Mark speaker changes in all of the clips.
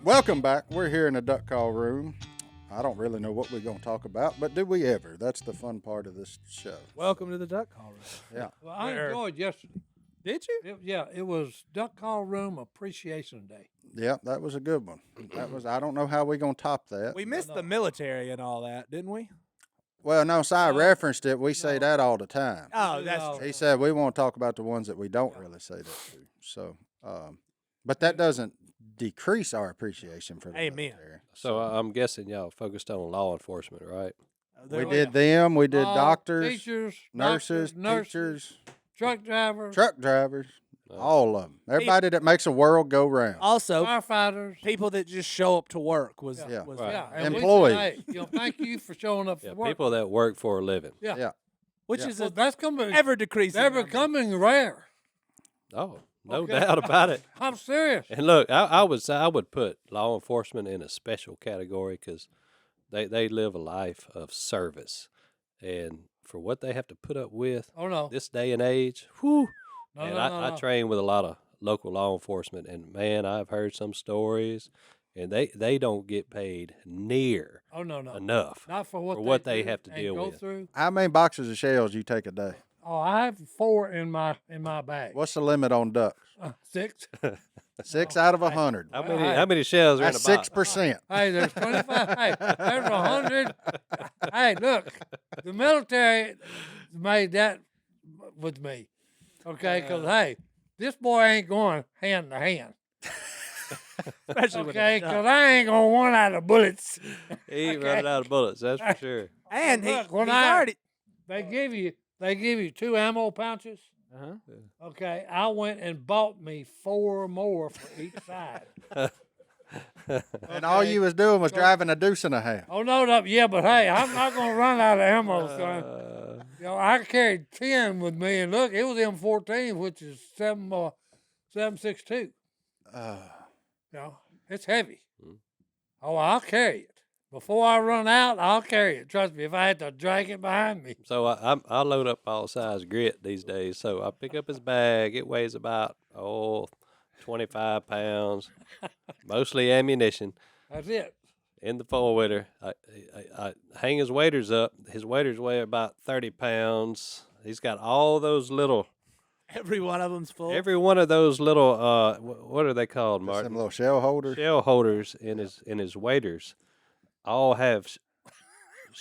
Speaker 1: Welcome back. We're here in the duck call room. I don't really know what we're going to talk about, but do we ever? That's the fun part of this show.
Speaker 2: Welcome to the duck call room.
Speaker 1: Yeah.
Speaker 3: Well, I enjoyed yesterday.
Speaker 2: Did you?
Speaker 3: It was Duck Call Room Appreciation Day.
Speaker 1: Yeah, that was a good one. I don't know how we're going to top that.
Speaker 2: We missed the military and all that, didn't we?
Speaker 1: Well, no, Si referenced it. We say that all the time.
Speaker 2: Oh, that's true.
Speaker 1: He said we want to talk about the ones that we don't really say that to. So, but that doesn't decrease our appreciation for the
Speaker 2: Amen.
Speaker 1: military.
Speaker 4: So I'm guessing y'all focused on law enforcement, right?
Speaker 1: We did them. We did doctors,
Speaker 3: teachers,
Speaker 1: nurses,
Speaker 3: doctors,
Speaker 1: teachers,
Speaker 3: truck drivers,
Speaker 1: truck drivers, all of them. Everybody that makes a world go round.
Speaker 2: Also,
Speaker 3: firefighters.
Speaker 2: people that just show up to work was
Speaker 1: Yeah.
Speaker 2: was
Speaker 4: Right.
Speaker 3: Yeah,
Speaker 2: that.
Speaker 3: and
Speaker 1: Employees.
Speaker 3: We say, hey, thank you for showing up
Speaker 4: Yeah,
Speaker 3: for work.
Speaker 4: people that work for a living.
Speaker 3: Yeah.
Speaker 2: which
Speaker 1: Yeah.
Speaker 2: is
Speaker 3: Well,
Speaker 2: a
Speaker 3: that's coming.
Speaker 2: ever decreasing.
Speaker 3: They're
Speaker 2: number.
Speaker 3: becoming rare.
Speaker 4: Oh, no
Speaker 3: Okay.
Speaker 4: doubt about it.
Speaker 3: I'm serious.
Speaker 4: And look, I would say I would put law enforcement in a special category because they live a life of service, and for what they have to put up with
Speaker 3: Oh no.
Speaker 4: this day and age, whew.
Speaker 3: No,
Speaker 4: And
Speaker 3: no,
Speaker 4: I
Speaker 3: no.
Speaker 4: train with a lot of local law enforcement, and man, I've heard some stories, and they don't get paid near
Speaker 3: Oh no, no.
Speaker 4: enough.
Speaker 3: Not for what,
Speaker 4: for what
Speaker 3: they
Speaker 4: they
Speaker 3: do
Speaker 4: have to
Speaker 3: and
Speaker 4: deal
Speaker 3: go
Speaker 4: with.
Speaker 3: through.
Speaker 1: How many boxes of shells you take a day?
Speaker 3: Oh, I have 4 in my bag.
Speaker 1: What's the limit on ducks?
Speaker 3: 6.
Speaker 1: 6 out of 100.
Speaker 4: How many shells are in a
Speaker 1: That's
Speaker 4: box?
Speaker 1: 6%.
Speaker 3: Hey, there's 25. Hey, there's 100. Hey, look, the military made that with me. Okay, because, hey, this boy ain't going hand to hand.
Speaker 2: Especially with a
Speaker 3: Okay,
Speaker 2: duck.
Speaker 3: because I ain't going to run out of bullets.
Speaker 4: He ain't
Speaker 3: Okay.
Speaker 4: running out of bullets, that's for sure.
Speaker 2: And he,
Speaker 3: Look, when
Speaker 2: he's
Speaker 3: I-
Speaker 2: already.
Speaker 3: They give you 2 ammo pouches.
Speaker 2: Uh-huh.
Speaker 3: Okay, I went and bought me 4 more for each side.
Speaker 1: And all you was doing was driving a deuce and a half.
Speaker 3: Oh, no, yeah, but hey, I'm not going to run out of ammo, son. You know, I carried 10 with me, and look, it was M14, which is 7.62. You know, it's heavy. Oh, I'll carry it. Before I run out, I'll carry it. Trust me, if I had to drag it behind me.
Speaker 4: So I load up all size grit these days. So I pick up his bag. It weighs about 25 pounds, mostly ammunition.
Speaker 3: That's it.
Speaker 4: In the four-wheeler, I hang his waders up. His waders weigh about 30 pounds. He's got all those little,
Speaker 2: Every one of them's full.
Speaker 4: every one of those little, what are they called,
Speaker 1: Some
Speaker 4: Martin?
Speaker 1: little shell holders.
Speaker 4: Shell holders in his waders. All have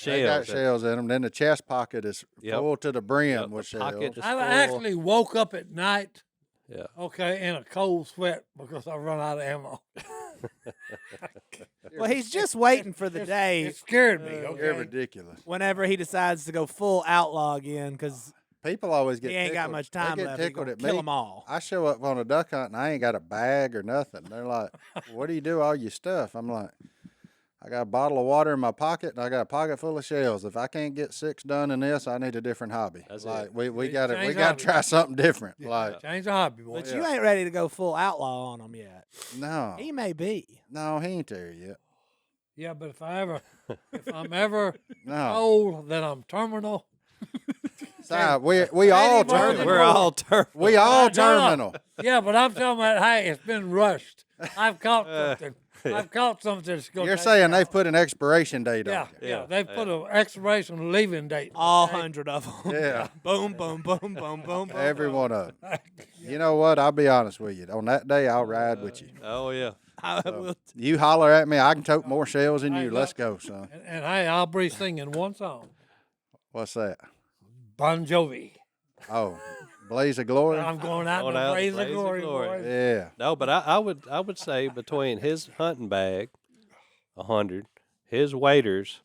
Speaker 1: They got
Speaker 4: shells.
Speaker 1: shells in them. Then the chest pocket is
Speaker 4: Yep.
Speaker 1: full to the brim
Speaker 4: Yep,
Speaker 1: with
Speaker 4: the pocket
Speaker 1: shells.
Speaker 4: is
Speaker 3: I
Speaker 4: full.
Speaker 3: actually woke up at night,
Speaker 4: Yeah.
Speaker 3: okay, in a cold sweat because I run out of ammo.
Speaker 2: Well, he's just waiting for the day
Speaker 3: It scared me,
Speaker 1: You're
Speaker 3: okay?
Speaker 1: ridiculous.
Speaker 2: whenever he decides to go full outlaw again because
Speaker 1: People always get
Speaker 2: he ain't got
Speaker 1: tickled.
Speaker 2: much
Speaker 1: They
Speaker 2: time
Speaker 1: get
Speaker 2: left. He
Speaker 1: tickled
Speaker 2: gonna
Speaker 1: at
Speaker 2: kill
Speaker 1: me.
Speaker 2: them all.
Speaker 1: I show up on a duck hunt and I ain't got a bag or nothing. They're like, "What do you do all your stuff?" I'm like, "I got a bottle of water in my pocket and I got a pocket full of shells. If I can't get 6 done in this, I need a different hobby."
Speaker 4: That's
Speaker 1: like
Speaker 4: it.
Speaker 1: we
Speaker 3: Yeah,
Speaker 1: got to
Speaker 3: change
Speaker 1: try
Speaker 3: hobbies.
Speaker 1: something different. Like
Speaker 3: Change the hobby, boy.
Speaker 2: But you ain't ready to go full outlaw on him yet.
Speaker 1: no,
Speaker 2: He may be.
Speaker 1: no, he ain't there yet.
Speaker 3: Yeah, but if I'm ever
Speaker 1: No,
Speaker 3: told that I'm terminal,
Speaker 1: Si, we all
Speaker 3: Eddie Murphy.
Speaker 1: terminal.
Speaker 4: We're all turned.
Speaker 1: We all
Speaker 3: No, no.
Speaker 1: terminal.
Speaker 3: yeah, but I'm talking about, hey, it's been rushed. I've caught something. I've caught something that's going
Speaker 1: You're saying they've put an expiration date
Speaker 3: Yeah,
Speaker 1: on it.
Speaker 3: yeah,
Speaker 4: Yeah,
Speaker 3: they've put an expiration leaving date.
Speaker 2: All
Speaker 3: okay?
Speaker 2: 100 of them.
Speaker 1: Yeah.
Speaker 2: boom, boom, boom, boom, boom, boom.
Speaker 1: Every one of them. You know what? I'll be honest with you. On that day, I'll ride with you.
Speaker 4: Oh yeah.
Speaker 2: I will.
Speaker 1: You holler at me, I can tote more shells than
Speaker 3: Hey,
Speaker 1: you.
Speaker 3: look.
Speaker 1: Let's go, son.
Speaker 3: And hey, I'll be singing one song,
Speaker 1: What's that?
Speaker 3: Bon Jovi.
Speaker 1: Oh, Blaze of Glory?
Speaker 3: I'm going out
Speaker 4: Going
Speaker 3: to
Speaker 4: out to
Speaker 3: praise the
Speaker 4: praise the
Speaker 3: glory,
Speaker 4: glory.
Speaker 3: boys.
Speaker 1: Yeah.
Speaker 4: No, but I would say between his hunting bag, 100, his waders,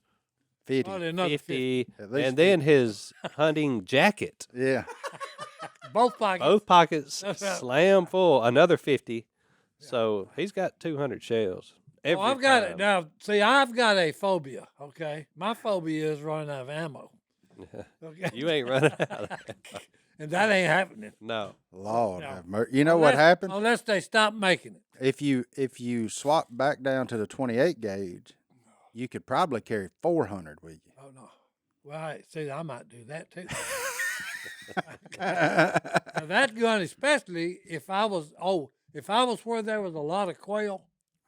Speaker 1: 50.
Speaker 3: Probably another
Speaker 4: 50,
Speaker 1: At least
Speaker 4: and then his hunting jacket.
Speaker 1: Yeah.
Speaker 3: Both pockets.
Speaker 4: Both pockets
Speaker 3: That's right.
Speaker 4: slam full. Another 50. So he's got 200 shells.
Speaker 3: Oh,
Speaker 4: Every
Speaker 3: I've got
Speaker 4: time.
Speaker 3: it now. See, I've got a phobia. Okay, my phobia is running out of ammo. Okay,
Speaker 4: You ain't running out.
Speaker 3: and that ain't happening.
Speaker 4: No.
Speaker 1: Lord
Speaker 3: No.
Speaker 1: have mercy. You know what happened?
Speaker 3: Unless they stop making it.
Speaker 1: If you swap back down to the 28 gauge, you could probably carry 400 with you.
Speaker 3: Oh no. Well, see, I might do that too. Now, that gun, especially if I was where there was a lot of quail,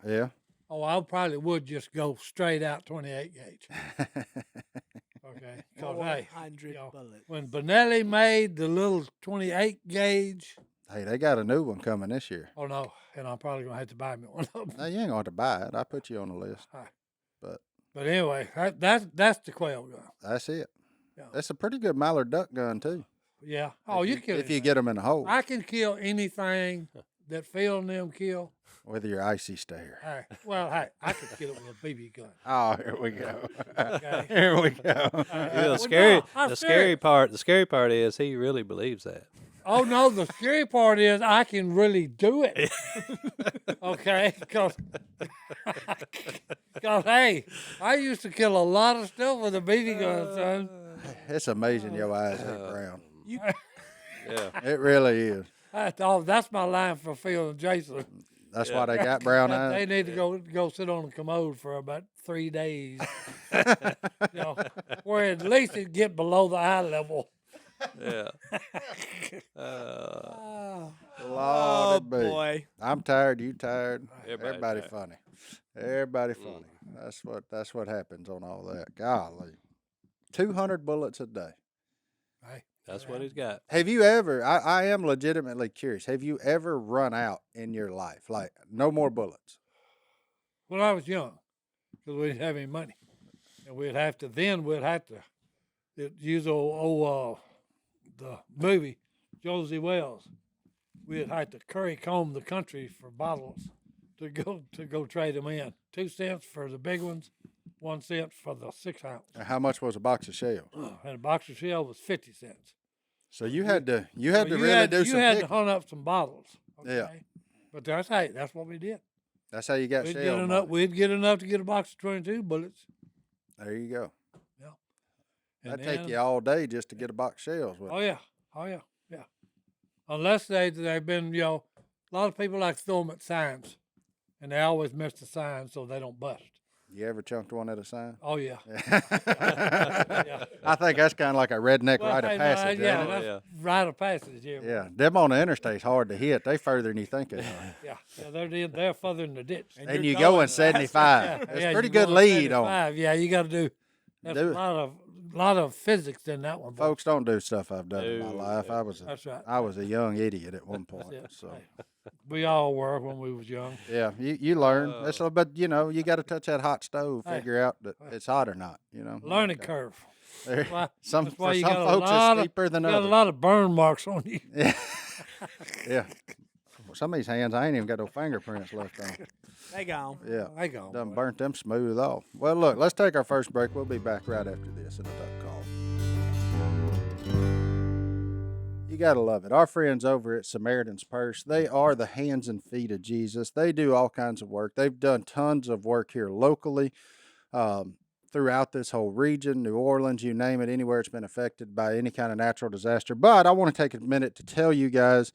Speaker 1: Yeah.
Speaker 3: Oh, I probably would just go straight out 28 gauge. Okay. Because, hey,
Speaker 2: 100
Speaker 3: you know,
Speaker 2: bullets.
Speaker 3: when Benelli made the little 28 gauge,
Speaker 1: Hey, they got a new one coming this year.
Speaker 3: oh no, and I'm probably going to have to buy me one of them.
Speaker 1: Now, you ain't going to have to buy it. I put you on the list.
Speaker 3: All right.
Speaker 1: But
Speaker 3: But anyway, that's the quail gun.
Speaker 1: that's it.
Speaker 3: Yeah.
Speaker 1: That's a pretty good mallard duck gun, too.
Speaker 3: Yeah. Oh, you kill
Speaker 1: If you
Speaker 3: anything.
Speaker 1: get them in the hole
Speaker 3: I can kill anything that Phil and them kill.
Speaker 1: with your icy stare.
Speaker 3: Hey, well, hey, I could kill it with a BB gun.
Speaker 1: Oh, here we go.
Speaker 3: Okay.
Speaker 1: Here we go.
Speaker 4: Yeah,
Speaker 3: Well,
Speaker 4: scary.
Speaker 3: no, I'm
Speaker 4: the
Speaker 3: serious.
Speaker 4: scary part is he really believes that.
Speaker 3: Oh no, the scary part is I can really do it. Okay, because hey, I used to kill a lot of stuff with a BB gun, son.
Speaker 1: It's amazing your eyes ain't brown.
Speaker 4: Yeah.
Speaker 1: It really is.
Speaker 3: That's my line for Phil and Jason.
Speaker 1: That's why they got brown
Speaker 3: They
Speaker 1: eyes.
Speaker 3: need to go sit on the commode for about 3 days. You know, where at least it get below the eye level.
Speaker 4: Yeah.
Speaker 2: Oh,
Speaker 1: Lord
Speaker 2: boy.
Speaker 1: I'm tired. You tired?
Speaker 4: Everybody tired.
Speaker 1: funny. Everybody funny. That's what happens on all that. Golly, 200 bullets a day.
Speaker 3: Hey,
Speaker 4: That's what he's got.
Speaker 1: Have you ever? I am legitimately curious. Have you ever run out in your life? Like no more bullets?
Speaker 3: when I was young, because we didn't have any money, and we'd have to use the movie Josie Wells. We'd have to curry comb the country for bottles to go trade them in. 2 cents for the big ones, 1 cent for the 6 ounce,
Speaker 1: How much was a box of shells?
Speaker 3: and a box of shell was 50 cents.
Speaker 1: So you had to
Speaker 3: So
Speaker 1: really do some
Speaker 3: You had to
Speaker 1: picking.
Speaker 3: hunt up some bottles. Okay?
Speaker 1: Yeah.
Speaker 3: But that's what we did.
Speaker 1: That's how you got
Speaker 3: We'd
Speaker 1: shell
Speaker 3: get enough.
Speaker 1: money.
Speaker 3: We'd get enough to get a box of 22 bullets.
Speaker 1: There you go.
Speaker 3: And
Speaker 1: That'd take
Speaker 3: then-
Speaker 1: you all day just to get a box of shells.
Speaker 3: Oh yeah, yeah. Unless they've been, a lot of people like to throw them at signs, and they always miss the sign so they don't bust.
Speaker 1: You ever chunked one at a sign?
Speaker 3: Oh yeah.
Speaker 1: I think that's kind of like a redneck
Speaker 3: Well,
Speaker 1: rite of
Speaker 3: hey, no,
Speaker 1: passage.
Speaker 3: yeah,
Speaker 1: ain't it?
Speaker 3: that's rite of passage. Yeah.
Speaker 1: Yeah, them on the interstate's hard to hit. They further than you think they are.
Speaker 3: Yeah. They're further in the ditch.
Speaker 1: And
Speaker 2: you're
Speaker 1: you going
Speaker 2: going
Speaker 1: 75. It's
Speaker 3: Yeah,
Speaker 1: pretty
Speaker 3: you're
Speaker 1: good
Speaker 3: going
Speaker 1: lead on.
Speaker 3: 75. Yeah, you got to do. That's
Speaker 1: Do
Speaker 3: a
Speaker 1: it.
Speaker 3: lot of physics in that one. boy.
Speaker 1: Folks don't do stuff I've done in my
Speaker 4: No,
Speaker 1: life.
Speaker 4: no.
Speaker 3: That's right.
Speaker 1: I was a young idiot at one point.
Speaker 3: That's it.
Speaker 1: So
Speaker 3: Hey, we all were when we was young.
Speaker 1: yeah, you learn. But you got to touch that hot stove,
Speaker 3: Hey.
Speaker 1: figure out that it's hot or not.
Speaker 3: Learning
Speaker 1: Okay.
Speaker 3: curve.
Speaker 1: There-
Speaker 3: That's why-
Speaker 1: some
Speaker 3: that's why
Speaker 1: for
Speaker 3: you
Speaker 1: some
Speaker 3: got a
Speaker 1: folks
Speaker 3: lot
Speaker 1: it's
Speaker 3: of-
Speaker 1: steeper than
Speaker 3: You got a
Speaker 1: others.
Speaker 3: lot of burn marks on you.
Speaker 1: Yeah, yeah. Some of these hands, I ain't even got no fingerprints left on.
Speaker 2: They gone.
Speaker 1: Yeah,
Speaker 3: I go.
Speaker 1: done burnt them smooth off. Well, look, let's take our first break. We'll be back right after this in a duck call. You got to love it. Our friends over at Samaritan's Purse, they are the hands and feet of Jesus. They do all kinds of work. They've done tons of work here locally, throughout this whole region, New Orleans, you name it, anywhere it's been affected by any kind of natural disaster. But I want to take a minute to tell you guys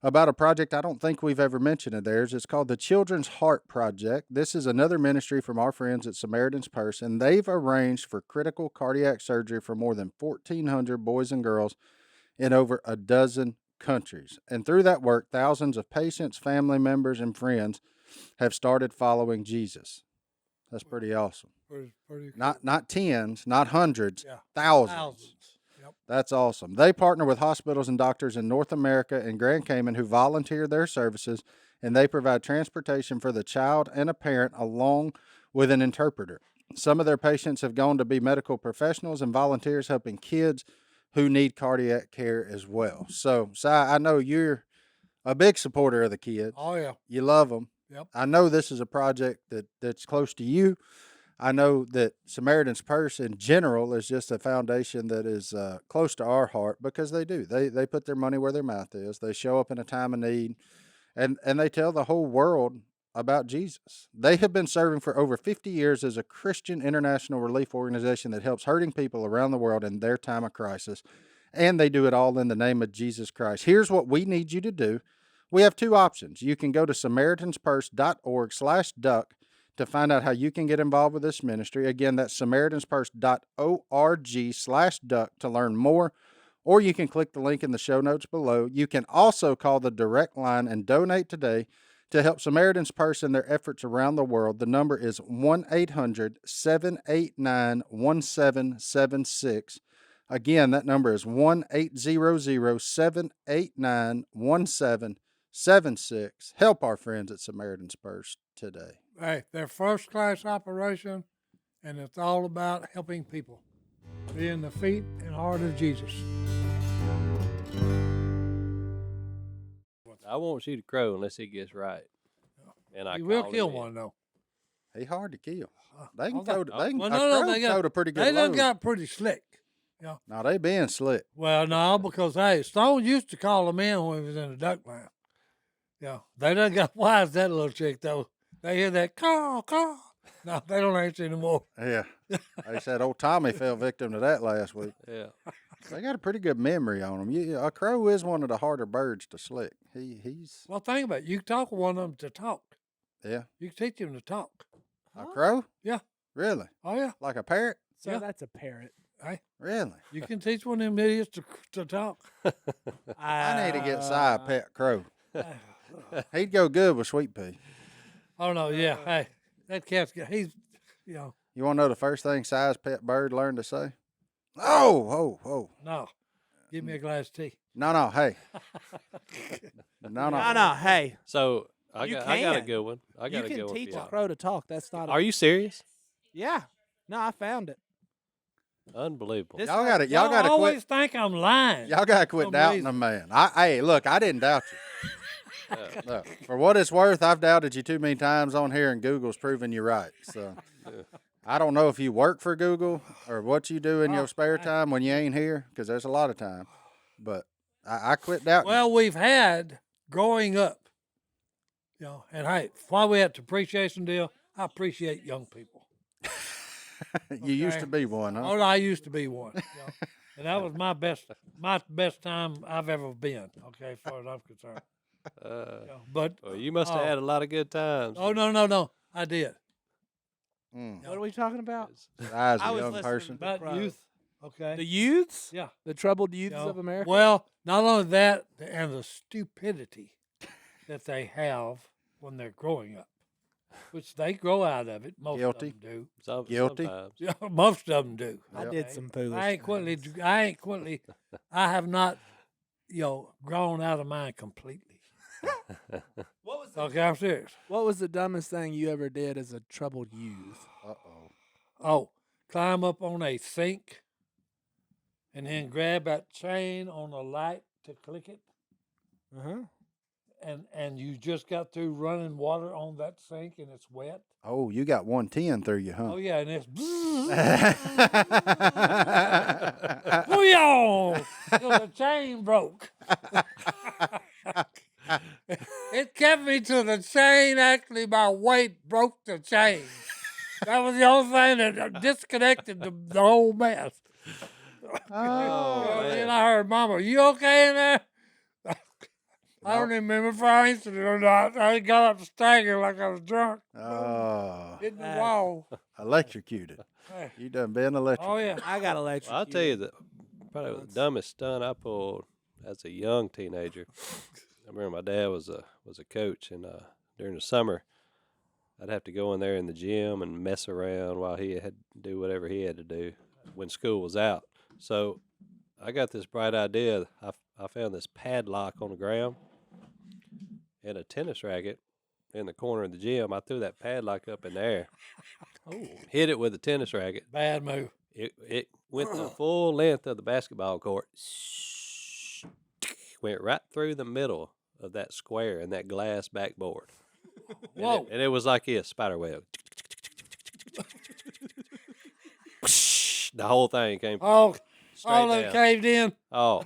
Speaker 1: about a project I don't think we've ever mentioned of theirs. It's called the Children's Heart Project. This is another ministry from our friends at Samaritan's Purse, and they've arranged for critical cardiac surgery for more than 1,400 boys and girls in over a dozen countries. And through that work, thousands of patients, family members, and friends have started following Jesus. That's pretty awesome.
Speaker 3: Pretty
Speaker 1: Not tens, not hundreds,
Speaker 3: Yeah.
Speaker 1: thousands.
Speaker 3: thousands. Yep.
Speaker 1: That's awesome. They partner with hospitals and doctors in North America and Grand Cayman who volunteer their services, and they provide transportation for the child and a parent along with an interpreter. Some of their patients have gone to be medical professionals and volunteers helping kids who need cardiac care as well. So, Si, I know you're a big supporter of the kids.
Speaker 3: Oh yeah.
Speaker 1: You love them.
Speaker 3: Yep.
Speaker 1: I know this is a project that's close to you. I know that Samaritan's Purse in general is just a foundation that is close to our heart because they do. They put their money where their mouth is. They show up in a time of need, and they tell the whole world about Jesus. They have been serving for over 50 years as a Christian international relief organization that helps hurting people around the world in their time of crisis, and they do it all in the name of Jesus Christ. Here's what we need you to do. We have 2 options. You can go to SamaritansPurse.org/duck to find out how you can get involved with this ministry. Again, that's SamaritansPurse.org/duck to learn more, or you can click the link in the show notes below. You can also call the direct line and donate today To help Samaritans Purse in their efforts around the world, the number is 1-800-789-1776. Again, that number is 1-800-789-1776. Help our friends at Samaritan's Purse today.
Speaker 3: Hey, they're first-class operation, and it's all about helping people, being the feet and heart of Jesus.
Speaker 4: I won't shoot a crow unless he gets right. And I
Speaker 3: You will
Speaker 4: call
Speaker 3: kill
Speaker 4: him in.
Speaker 3: one, though.
Speaker 1: He hard to kill. They can
Speaker 3: Well,
Speaker 1: throw. They can.
Speaker 3: Well,
Speaker 1: a
Speaker 3: no,
Speaker 1: crow
Speaker 3: they
Speaker 1: can
Speaker 3: got,
Speaker 1: throw a pretty good
Speaker 3: they done
Speaker 1: load.
Speaker 3: got pretty slick.
Speaker 1: Now they being slick.
Speaker 3: Well, no, because, hey, Stone used to call them in when he was in the duck line. Yeah, they done got wise, that little chick, though. They hear that, caw. No, they don't answer anymore.
Speaker 1: Yeah. They said old Tommy fell victim to that last week.
Speaker 4: Yeah.
Speaker 1: They got a pretty good memory on them. A crow is one of the harder birds to slick. He's
Speaker 3: Well, think about it. You can talk with one of them to talk.
Speaker 1: yeah.
Speaker 3: You can teach him to talk.
Speaker 1: A crow?
Speaker 3: Yeah.
Speaker 1: Really?
Speaker 3: Oh, yeah.
Speaker 1: Like a parrot?
Speaker 2: So
Speaker 3: Yeah.
Speaker 2: that's a parrot.
Speaker 3: Hey,
Speaker 1: Really?
Speaker 3: you can teach one of them idiots to talk.
Speaker 1: I need to get Si a pet crow. He'd go good with Sweet Pea.
Speaker 3: Oh, no, yeah. Hey, that cat's got, he's, you know,
Speaker 1: You want to know the first thing Si's pet bird learned to say? Oh.
Speaker 3: no. Give me a glass of tea.
Speaker 1: No, hey. No.
Speaker 2: No, hey.
Speaker 4: So I
Speaker 2: You
Speaker 4: got a
Speaker 2: can.
Speaker 4: good one. I got
Speaker 2: You
Speaker 4: a good
Speaker 2: can
Speaker 4: one.
Speaker 2: teach
Speaker 4: for
Speaker 2: a
Speaker 4: y'all.
Speaker 2: crow to talk. That's not.
Speaker 4: Are you serious?
Speaker 2: Yeah. No, I found it.
Speaker 4: Unbelievable.
Speaker 2: This-
Speaker 1: Y'all got to
Speaker 3: Y'all
Speaker 1: quit.
Speaker 3: always think I'm lying.
Speaker 1: Y'all got to quit
Speaker 3: some
Speaker 1: doubting
Speaker 3: reason.
Speaker 1: the man. Hey, look, I didn't doubt you. Look, for what it's worth, I've doubted you too many times on here, and Google's proven you right. So I don't know if you work for Google or what you do in your spare time when you ain't here, because there's a lot of time. But I quit doubting.
Speaker 3: Well, we've had growing up, you know, and hey, while we at the appreciation deal, I appreciate young people.
Speaker 1: you used to
Speaker 3: okay.
Speaker 1: be one, huh?
Speaker 3: Oh, I used to be one, you know, and that was my best time I've ever been. Okay, as far as I'm concerned. You know, but
Speaker 4: Well, you must have had a lot of good times.
Speaker 3: oh no, I did.
Speaker 1: Mm.
Speaker 2: What are we talking about?
Speaker 1: Si's
Speaker 2: I
Speaker 1: a
Speaker 2: was
Speaker 1: young
Speaker 2: listening
Speaker 1: person.
Speaker 2: to-
Speaker 3: About
Speaker 2: Crow.
Speaker 3: youth. Okay.
Speaker 2: The youths?
Speaker 3: yeah.
Speaker 2: The troubled youths
Speaker 3: you know.
Speaker 2: of America?
Speaker 3: Well, not only that, and the stupidity that they have when they're growing up, which they grow out of it. Most
Speaker 1: Guilty.
Speaker 3: of them do.
Speaker 1: Guilty.
Speaker 4: Sometimes.
Speaker 3: Yeah, most of them do.
Speaker 2: I
Speaker 1: Yep.
Speaker 2: did some foolish
Speaker 3: I ain't quickly. I have not, you know, grown out of mine completely.
Speaker 2: What was
Speaker 3: Okay, I'm serious.
Speaker 2: What was the dumbest thing you ever did as a troubled youth?
Speaker 1: Uh-oh.
Speaker 3: Oh, climb up on a sink, and then grab that chain on the light to click it,
Speaker 2: Uh-huh.
Speaker 3: and you just got through running water on that sink, and it's wet.
Speaker 1: Oh, you got 110 through you, huh?
Speaker 3: Oh yeah, and it's booyah! So the chain broke. It kept me to the chain. Actually, my weight broke the chain. That was the only thing that disconnected the whole mess.
Speaker 1: Oh,
Speaker 3: And I heard, "Mama, you okay in there?" I don't even remember if I answered it or not. I got up staggering like I was drunk.
Speaker 1: Oh,
Speaker 3: Hitting the wall.
Speaker 1: electrocuted.
Speaker 3: Hey.
Speaker 1: You done been electrocuted.
Speaker 3: Oh yeah.
Speaker 2: I got electrocuted.
Speaker 4: Well, I'll tell you probably the dumbest stunt I pulled as a young teenager. I remember my dad was a coach, and during the summer, I'd have to go in there in the gym and mess around while he had to do whatever he had to do when school was out. So I got this bright idea. I found this padlock on the ground and a tennis racket in the corner of the gym. I threw that padlock up in the air, hit it with a tennis racket.
Speaker 3: Bad move.
Speaker 4: It went the full length of the basketball court. Went right through the middle of that square and that glass backboard.
Speaker 3: Whoa.
Speaker 4: And it was like a spider web. The whole thing came
Speaker 3: Oh,
Speaker 4: straight
Speaker 3: all
Speaker 4: down.
Speaker 3: that caved in.
Speaker 4: Oh,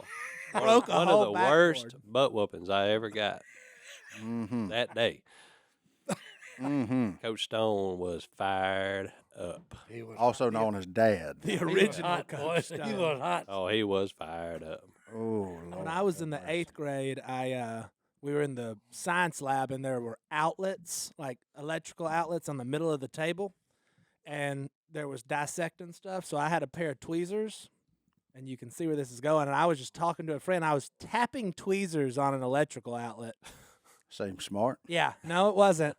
Speaker 2: Broke a
Speaker 4: one
Speaker 2: whole
Speaker 4: of the worst
Speaker 2: backboard.
Speaker 4: butt whoopings I ever got
Speaker 1: Mm-hmm.
Speaker 4: that day.
Speaker 1: Mm-hmm.
Speaker 4: Coach Stone was fired up.
Speaker 3: He was
Speaker 1: Also known as Dad.
Speaker 2: The
Speaker 3: he was
Speaker 2: original
Speaker 3: hot, boy.
Speaker 2: Coach
Speaker 3: He
Speaker 2: Stone.
Speaker 3: was hot.
Speaker 4: Oh, he was fired up.
Speaker 1: Oh, Lord.
Speaker 2: When I was in the
Speaker 1: have mercy.
Speaker 2: 8th grade, we were in the science lab, and there were outlets, like electrical outlets, on the middle of the table, and there was dissecting stuff. So I had a pair of tweezers, and you can see where this is going. And I was just talking to a friend. I was tapping tweezers on an electrical outlet,
Speaker 1: Seems smart.
Speaker 2: Yeah, no, it wasn't.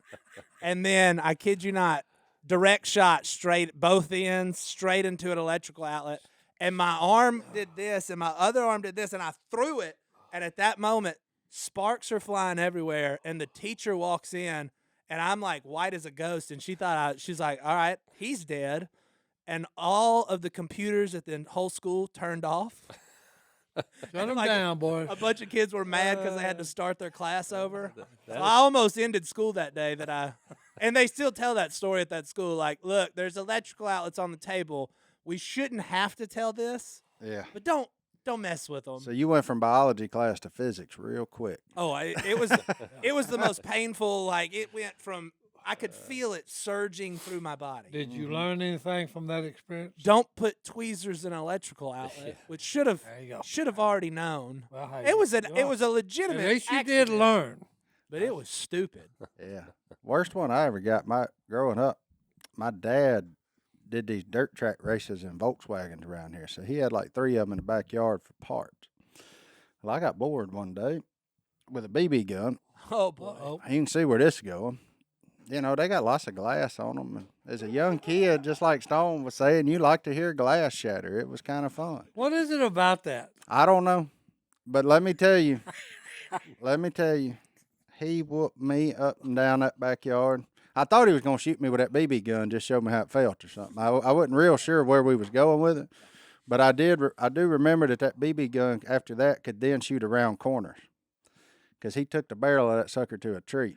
Speaker 2: And then I kid you not, direct shot straight both ends, straight into an electrical outlet. And my arm did this, and my other arm did this, and I threw it. And at that moment, sparks are flying everywhere, and the teacher walks in, and I'm like white as a ghost. And she's like, all right, he's dead. And all of the computers at the whole school turned off.
Speaker 3: Shut them
Speaker 2: Like,
Speaker 3: down, boy.
Speaker 2: A bunch of kids were mad because they had to start their class over. So I almost ended school that day. And they still tell that story at that school. Like, look, there's electrical outlets on the table. We shouldn't have to tell this,
Speaker 1: Yeah.
Speaker 2: but don't mess with them.
Speaker 1: So you went from biology class to physics real quick.
Speaker 2: Oh, it was the most painful. Like it went from I could feel it surging through my body.
Speaker 3: Did you learn anything from that experience?
Speaker 2: Don't put tweezers in an electrical outlet, which should have already known.
Speaker 3: Well, hey,
Speaker 2: It was a legitimate.
Speaker 3: At least you
Speaker 2: accident,
Speaker 3: did learn.
Speaker 2: but it was stupid.
Speaker 1: Yeah. Worst one I ever got growing up, my dad did these dirt track races in Volkswagens around here. So he had like 3 of them in the backyard for parts. Well, I got bored one day with a BB gun.
Speaker 2: Oh boy.
Speaker 3: Uh-oh.
Speaker 1: You can see where this is going. You know, they got lots of glass on them. And as a young kid, just like Stone was saying, you like to hear glass shatter. It was kind of fun.
Speaker 3: What is it about that?
Speaker 1: I don't know. But let me tell you, he whooped me up and down that backyard. I thought he was going to shoot me with that BB gun, just show me how it felt or something. I wasn't real sure where we was going with it. But I do remember that BB gun after that could then shoot around corners. Because he took the barrel of that sucker to a tree.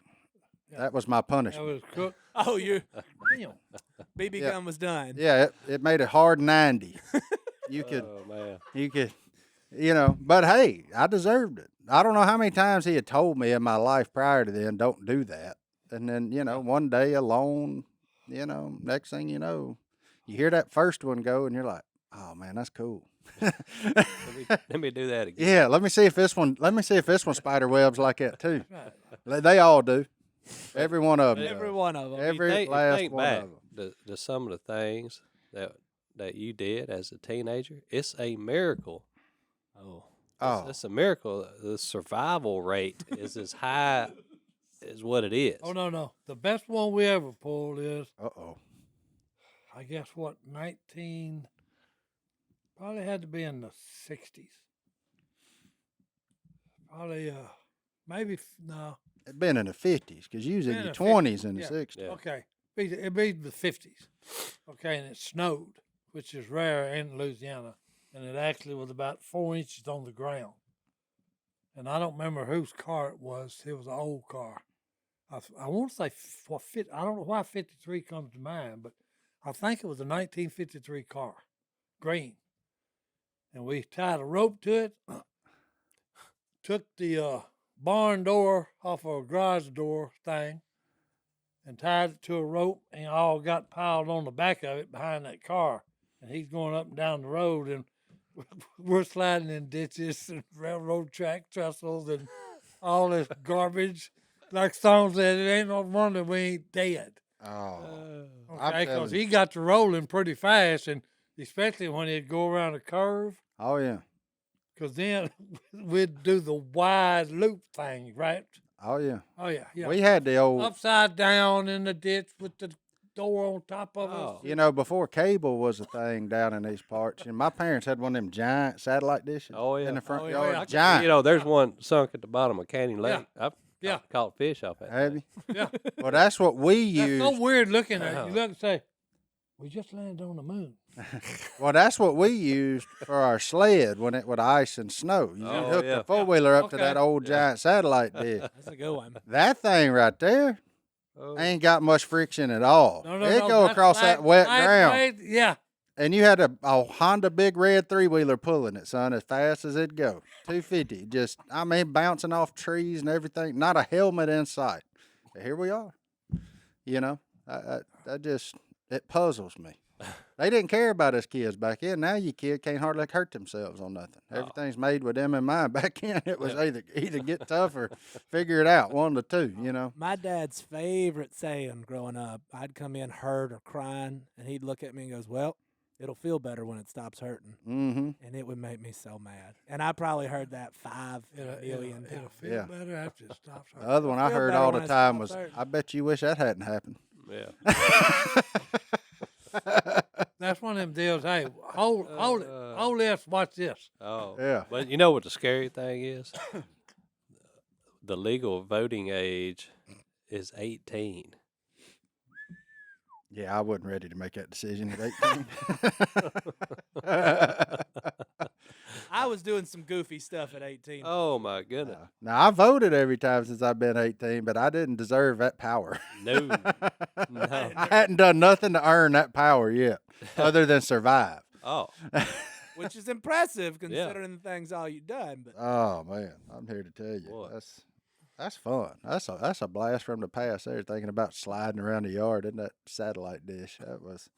Speaker 1: That was my
Speaker 3: That
Speaker 1: punishment.
Speaker 3: was cooked.
Speaker 2: Oh, your
Speaker 3: Damn.
Speaker 2: BB
Speaker 1: Yeah.
Speaker 2: gun was done.
Speaker 1: Yeah, it made it hard 90. You could,
Speaker 4: Oh man.
Speaker 1: but hey, I deserved it. I don't know how many times he had told me in my life prior to then, don't do that. And then, one day alone, next thing you know, you hear that first one go and you're like, oh man, that's cool.
Speaker 4: Let me do that again.
Speaker 1: Yeah, let me see if this one spider webs like that too. They all do. Every one of them.
Speaker 2: Every
Speaker 1: does.
Speaker 2: one of them.
Speaker 1: Every last one
Speaker 4: back
Speaker 1: of them.
Speaker 4: to some of the things that you did as a teenager. It's a miracle.
Speaker 1: Oh,
Speaker 4: It's a miracle. The survival rate is as high as what it is.
Speaker 3: Oh, no. The best one we ever pulled is,
Speaker 1: uh-oh.
Speaker 3: I guess, probably had to be in the 60s. Probably, no.
Speaker 1: It'd been in the 50s because you was in
Speaker 3: Been
Speaker 1: your
Speaker 3: in the
Speaker 1: 20s in the
Speaker 3: yeah.
Speaker 1: 60s.
Speaker 4: Yeah.
Speaker 3: Okay. It'd be the 50s. Okay, and it snowed, which is rare in Louisiana. And it actually was about 4 inches on the ground. And I don't remember whose car it was. It was an old car. I want to say, I don't know why 53 comes to mind, but I think it was a 1953 car, green. And we tied a rope to it, took the barn door off of a garage door thing, and tied it to a rope, and all got piled on the back of it behind that car. And he's going up and down the road, and we're sliding in ditches and railroad track trestles and all this garbage. Like Stone said, it ain't no wonder we ain't dead.
Speaker 1: Oh,
Speaker 3: Okay, because he got to rolling pretty fast, and especially when he'd go around a curve,
Speaker 1: oh yeah,
Speaker 3: because then we'd do the wide loop thing, right?
Speaker 1: oh yeah.
Speaker 3: Oh, yeah, yeah.
Speaker 1: We had the old,
Speaker 3: Upside down in the ditch with the door on top of us.
Speaker 1: before cable was a thing down in these parts, and my parents had one of them giant satellite dishes.
Speaker 4: Oh, yeah.
Speaker 1: in the front
Speaker 3: Oh, yeah.
Speaker 1: yard,
Speaker 3: Yeah.
Speaker 1: giant.
Speaker 4: There's one sunk at the bottom of Canyon Lake.
Speaker 3: Yeah.
Speaker 4: I've caught fish off that.
Speaker 1: Have you?
Speaker 3: Yeah.
Speaker 1: Well, that's what we
Speaker 3: That's
Speaker 1: used.
Speaker 3: so weird looking at it.
Speaker 4: Oh.
Speaker 3: You look and say, we just landed on the moon.
Speaker 1: Well, that's what we used for our sled when it would ice and snow. You
Speaker 4: Oh,
Speaker 1: hook
Speaker 4: yeah.
Speaker 1: the 4-wheeler up to
Speaker 3: Okay.
Speaker 1: that old giant satellite dish.
Speaker 2: That's a good one.
Speaker 1: That thing right there
Speaker 4: Oh,
Speaker 1: ain't got much friction at all.
Speaker 3: No,
Speaker 1: It go
Speaker 3: that's
Speaker 1: across that wet ground.
Speaker 3: lightweight. Yeah.
Speaker 1: And you had a Honda big red 3-wheeler pulling it, son, as fast as it'd go. 250. Just, bouncing off trees and everything. Not a helmet in sight. But here we are. It puzzles me. They didn't care about us kids back then. Now you kid can't hardly hurt themselves on nothing. Everything's made with them in mind. Back then it was either get tough or figure it out, one of the two,
Speaker 2: My dad's favorite saying growing up, I'd come in hurt or crying, and he'd look at me and goes, well, It'll feel better when it stops hurting.
Speaker 1: Mm-hmm.
Speaker 2: And it would make me so mad. And I probably heard that 5 million
Speaker 3: It'll
Speaker 2: times.
Speaker 3: feel
Speaker 1: Yeah.
Speaker 3: better after it stops.
Speaker 1: The other one I
Speaker 2: feel
Speaker 1: heard
Speaker 2: better
Speaker 1: all
Speaker 2: when
Speaker 1: the
Speaker 2: it
Speaker 1: time
Speaker 2: stops
Speaker 1: was,
Speaker 2: hurting.
Speaker 1: I bet you wish that hadn't happened.
Speaker 4: Yeah.
Speaker 3: That's one of them deals. Hey, hold it, hold this. Watch this.
Speaker 4: Oh.
Speaker 1: Yeah.
Speaker 4: But you know what the scary thing is? The legal voting age is 18.
Speaker 1: Yeah, I wasn't ready to make that decision at 18.
Speaker 2: I was doing some goofy stuff at 18.
Speaker 4: Oh my goodness.
Speaker 1: Now, I voted every time since I've been 18, but I didn't deserve that power.
Speaker 4: No. No.
Speaker 1: I hadn't done nothing to earn that power yet, other than survive.
Speaker 4: Oh.
Speaker 2: Which is impressive considering the things all you've done. But
Speaker 1: Oh man, I'm here to tell you,
Speaker 4: What?
Speaker 1: that's fun. That's a blast from the past. There, thinking about sliding around the yard in that satellite dish. That was,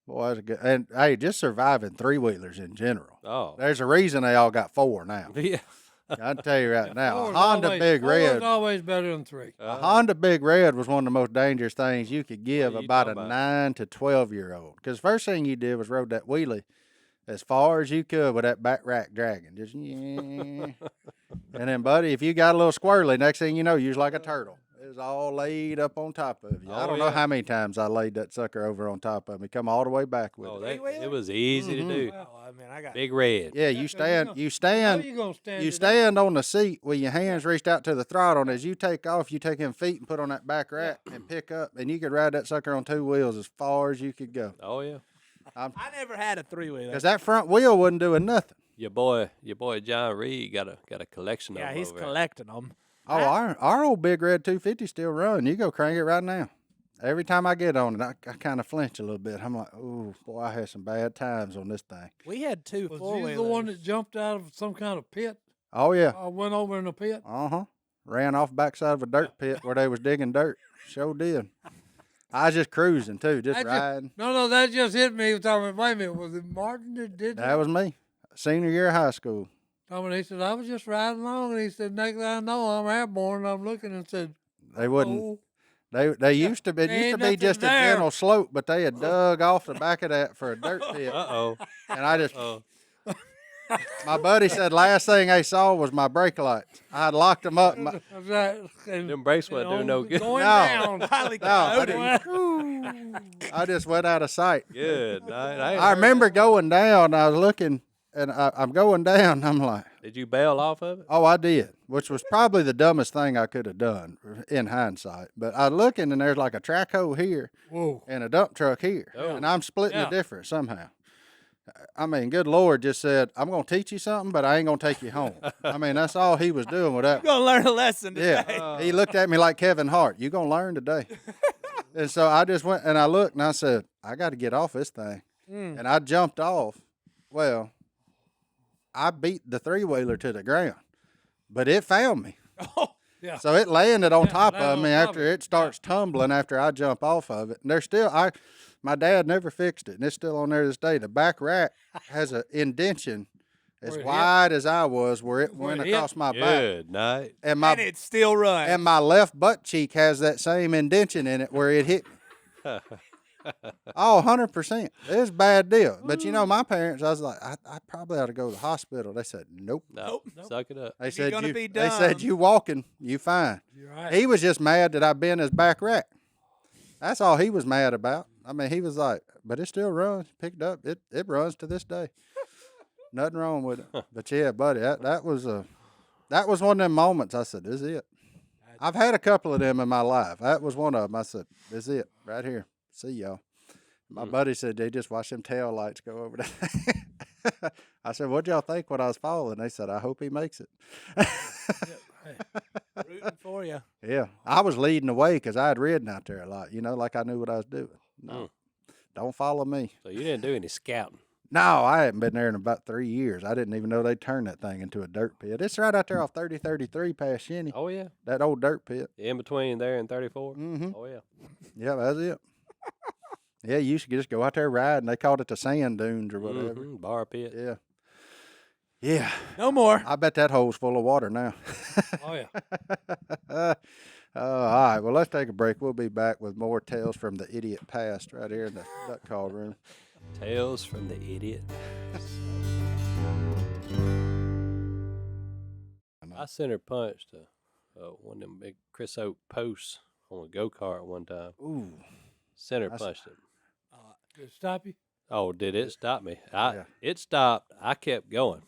Speaker 1: boy, that was a good. And hey, just surviving 3-wheelers in general.
Speaker 4: Oh.
Speaker 1: There's a reason they all got 4 now.
Speaker 4: Yeah.
Speaker 1: I can tell you right now,
Speaker 3: Four
Speaker 1: a
Speaker 3: is
Speaker 1: Honda
Speaker 3: always-
Speaker 1: Big
Speaker 3: four is
Speaker 1: Red.
Speaker 3: always better than 3.
Speaker 1: A Honda Big Red was one of the most dangerous things you could give
Speaker 4: What are you
Speaker 1: about a
Speaker 4: talking about?
Speaker 1: 9 to 12-year-old. Because first thing you did was rode that wheelie as far as you could with that back rack dragging. Just and then, buddy, if you got a little squirrely, next thing you know, you was like a turtle. It was all laid up on top of you. I
Speaker 4: Oh,
Speaker 1: don't know
Speaker 4: yeah.
Speaker 1: how many times I laid that sucker over on top of me. Come all the way back with
Speaker 4: Oh,
Speaker 1: it.
Speaker 4: that,
Speaker 2: Three-wheeler?
Speaker 4: it was easy to do.
Speaker 2: oh, I mean, I got
Speaker 4: Big red.
Speaker 1: Yeah, you stand on the seat with your hands reached out to the throttle, and as you take off, you take them feet and put on that back rack and pick up, and you could ride that sucker on 2 wheels as far as you could go.
Speaker 4: Oh yeah.
Speaker 2: I never had a 3-wheeler.
Speaker 1: Because that front wheel wasn't doing nothing.
Speaker 4: Your boy John Reed got a collection of
Speaker 2: Yeah,
Speaker 4: them
Speaker 2: he's
Speaker 4: over there.
Speaker 2: collecting them.
Speaker 1: Oh, our old Big Red 250 still run. You go crank it right now. Every time I get on it, I kind of flinch a little bit. I'm like, oh, boy, I had some bad times on this thing.
Speaker 2: We had 2
Speaker 3: Was
Speaker 2: 4-wheelers.
Speaker 3: you the one that jumped out of some kind of pit?
Speaker 1: Oh, yeah.
Speaker 3: I went over in the pit.
Speaker 1: Uh-huh. Ran off backside of a dirt pit where they was digging dirt. Sure did. I was just cruising, too, just riding.
Speaker 3: No, that just hit me. Wait a minute, was it Martin that did that?
Speaker 1: That was me. Senior year of high school.
Speaker 3: He said, I was just riding along, and he said, next thing I know, I'm airborne, and I'm looking and said,
Speaker 1: They wouldn't.
Speaker 3: oh.
Speaker 1: They used to be. It
Speaker 3: There
Speaker 1: used to
Speaker 3: ain't
Speaker 1: be
Speaker 3: nothing
Speaker 1: just a
Speaker 3: there.
Speaker 1: gentle slope, but they had dug off the back of that for a dirt pit.
Speaker 4: Uh-oh.
Speaker 1: And I just,
Speaker 4: Oh.
Speaker 1: my buddy said last thing they saw was my brake lights. I had locked them up.
Speaker 3: That's right. And,
Speaker 4: Them brakes wasn't doing no good.
Speaker 3: Going
Speaker 1: No.
Speaker 3: down.
Speaker 2: Highly
Speaker 1: No,
Speaker 2: coyote.
Speaker 1: I just went out of sight.
Speaker 4: Good night. I ain't
Speaker 1: I
Speaker 4: heard
Speaker 1: remember
Speaker 4: that.
Speaker 1: going down. I was looking, and I'm going down. I'm like,
Speaker 4: Did you bail off of it?
Speaker 1: oh, I did, which was probably the dumbest thing I could have done in hindsight. But I was looking, and there's like a track hole here
Speaker 3: Whoa.
Speaker 1: and a dump truck here,
Speaker 4: Oh.
Speaker 1: and I'm splitting
Speaker 3: Yeah.
Speaker 1: the difference somehow. I mean, good Lord just said, I'm going to teach you something, but I ain't going to take you home. I mean, that's all he was doing with that.
Speaker 2: You're going to learn a lesson today.
Speaker 1: Yeah. He looked at me like Kevin Hart. You going to learn today. And so I just went and I looked and I said, I got to get off this thing. And I jumped off. Well, I beat the 3-wheeler to the ground, but it found me.
Speaker 2: Oh,
Speaker 3: Yeah.
Speaker 1: So it landed on top
Speaker 3: landed
Speaker 1: of
Speaker 3: on
Speaker 1: me
Speaker 3: top
Speaker 1: after
Speaker 3: of it.
Speaker 1: it starts tumbling after I jump off of it. And there's still, my dad never fixed it, and it's still on there to this day. The back rack has an indention as
Speaker 3: Where it hit.
Speaker 1: wide as I was where it
Speaker 3: Where
Speaker 1: went
Speaker 3: it hit.
Speaker 1: across my back.
Speaker 4: Good night.
Speaker 1: And my
Speaker 2: and it still runs.
Speaker 1: and my left butt cheek has that same indention in it where it hit me. Oh, 100%. It's a bad deal. But you know, my parents, I was like, I probably ought to go to the hospital. They said, nope.
Speaker 4: No, suck it up.
Speaker 1: They
Speaker 2: If
Speaker 1: said,
Speaker 2: you're gonna
Speaker 1: you,
Speaker 2: be
Speaker 1: they said,
Speaker 2: dumb.
Speaker 1: you walking, you fine.
Speaker 3: You're right.
Speaker 1: He was just mad that I bent his back rack. That's all he was mad about. I mean, he was like, but it still runs. Picked up. It runs to this day. Nothing wrong with it. But yeah, buddy, that was one of them moments. I said, this is it. I've had a couple of them in my life. That was one of them. I said, this is it right here. See y'all. My buddy said they just watched them tail lights go over there. I said, what'd y'all think when I was falling? They said, I hope he makes it.
Speaker 2: Rooting for you.
Speaker 1: Yeah, I was leading the way because I had ridden out there a lot, like I knew what I was doing. No, don't follow me.
Speaker 4: So you didn't do any scouting.
Speaker 1: No, I hadn't been there in about 3 years. I didn't even know they turned that thing into a dirt pit. It's right out there off 3033 past Shinny,
Speaker 4: Oh yeah.
Speaker 1: that old dirt pit.
Speaker 4: In between there and 34.
Speaker 1: Mm-hmm.
Speaker 4: Oh yeah.
Speaker 1: Yeah, that's it. Yeah, you should just go out there riding. They called it the sand dunes or whatever.
Speaker 4: Mhm, bar pit.
Speaker 1: Yeah. Yeah,
Speaker 2: No more.
Speaker 1: I bet that hole's full of water now.
Speaker 3: Oh, yeah.
Speaker 1: All right, well, let's take a break. We'll be back with more tales from the idiot past right here in the duck call room.
Speaker 4: Tales from the Idiot. I center punched one of them big Chris Oak posts on a go-kart one time.
Speaker 1: Ooh.
Speaker 4: Center punched it.
Speaker 3: Did it stop you?
Speaker 4: Oh, did it stop me?
Speaker 1: Yeah.
Speaker 4: It stopped. I kept going.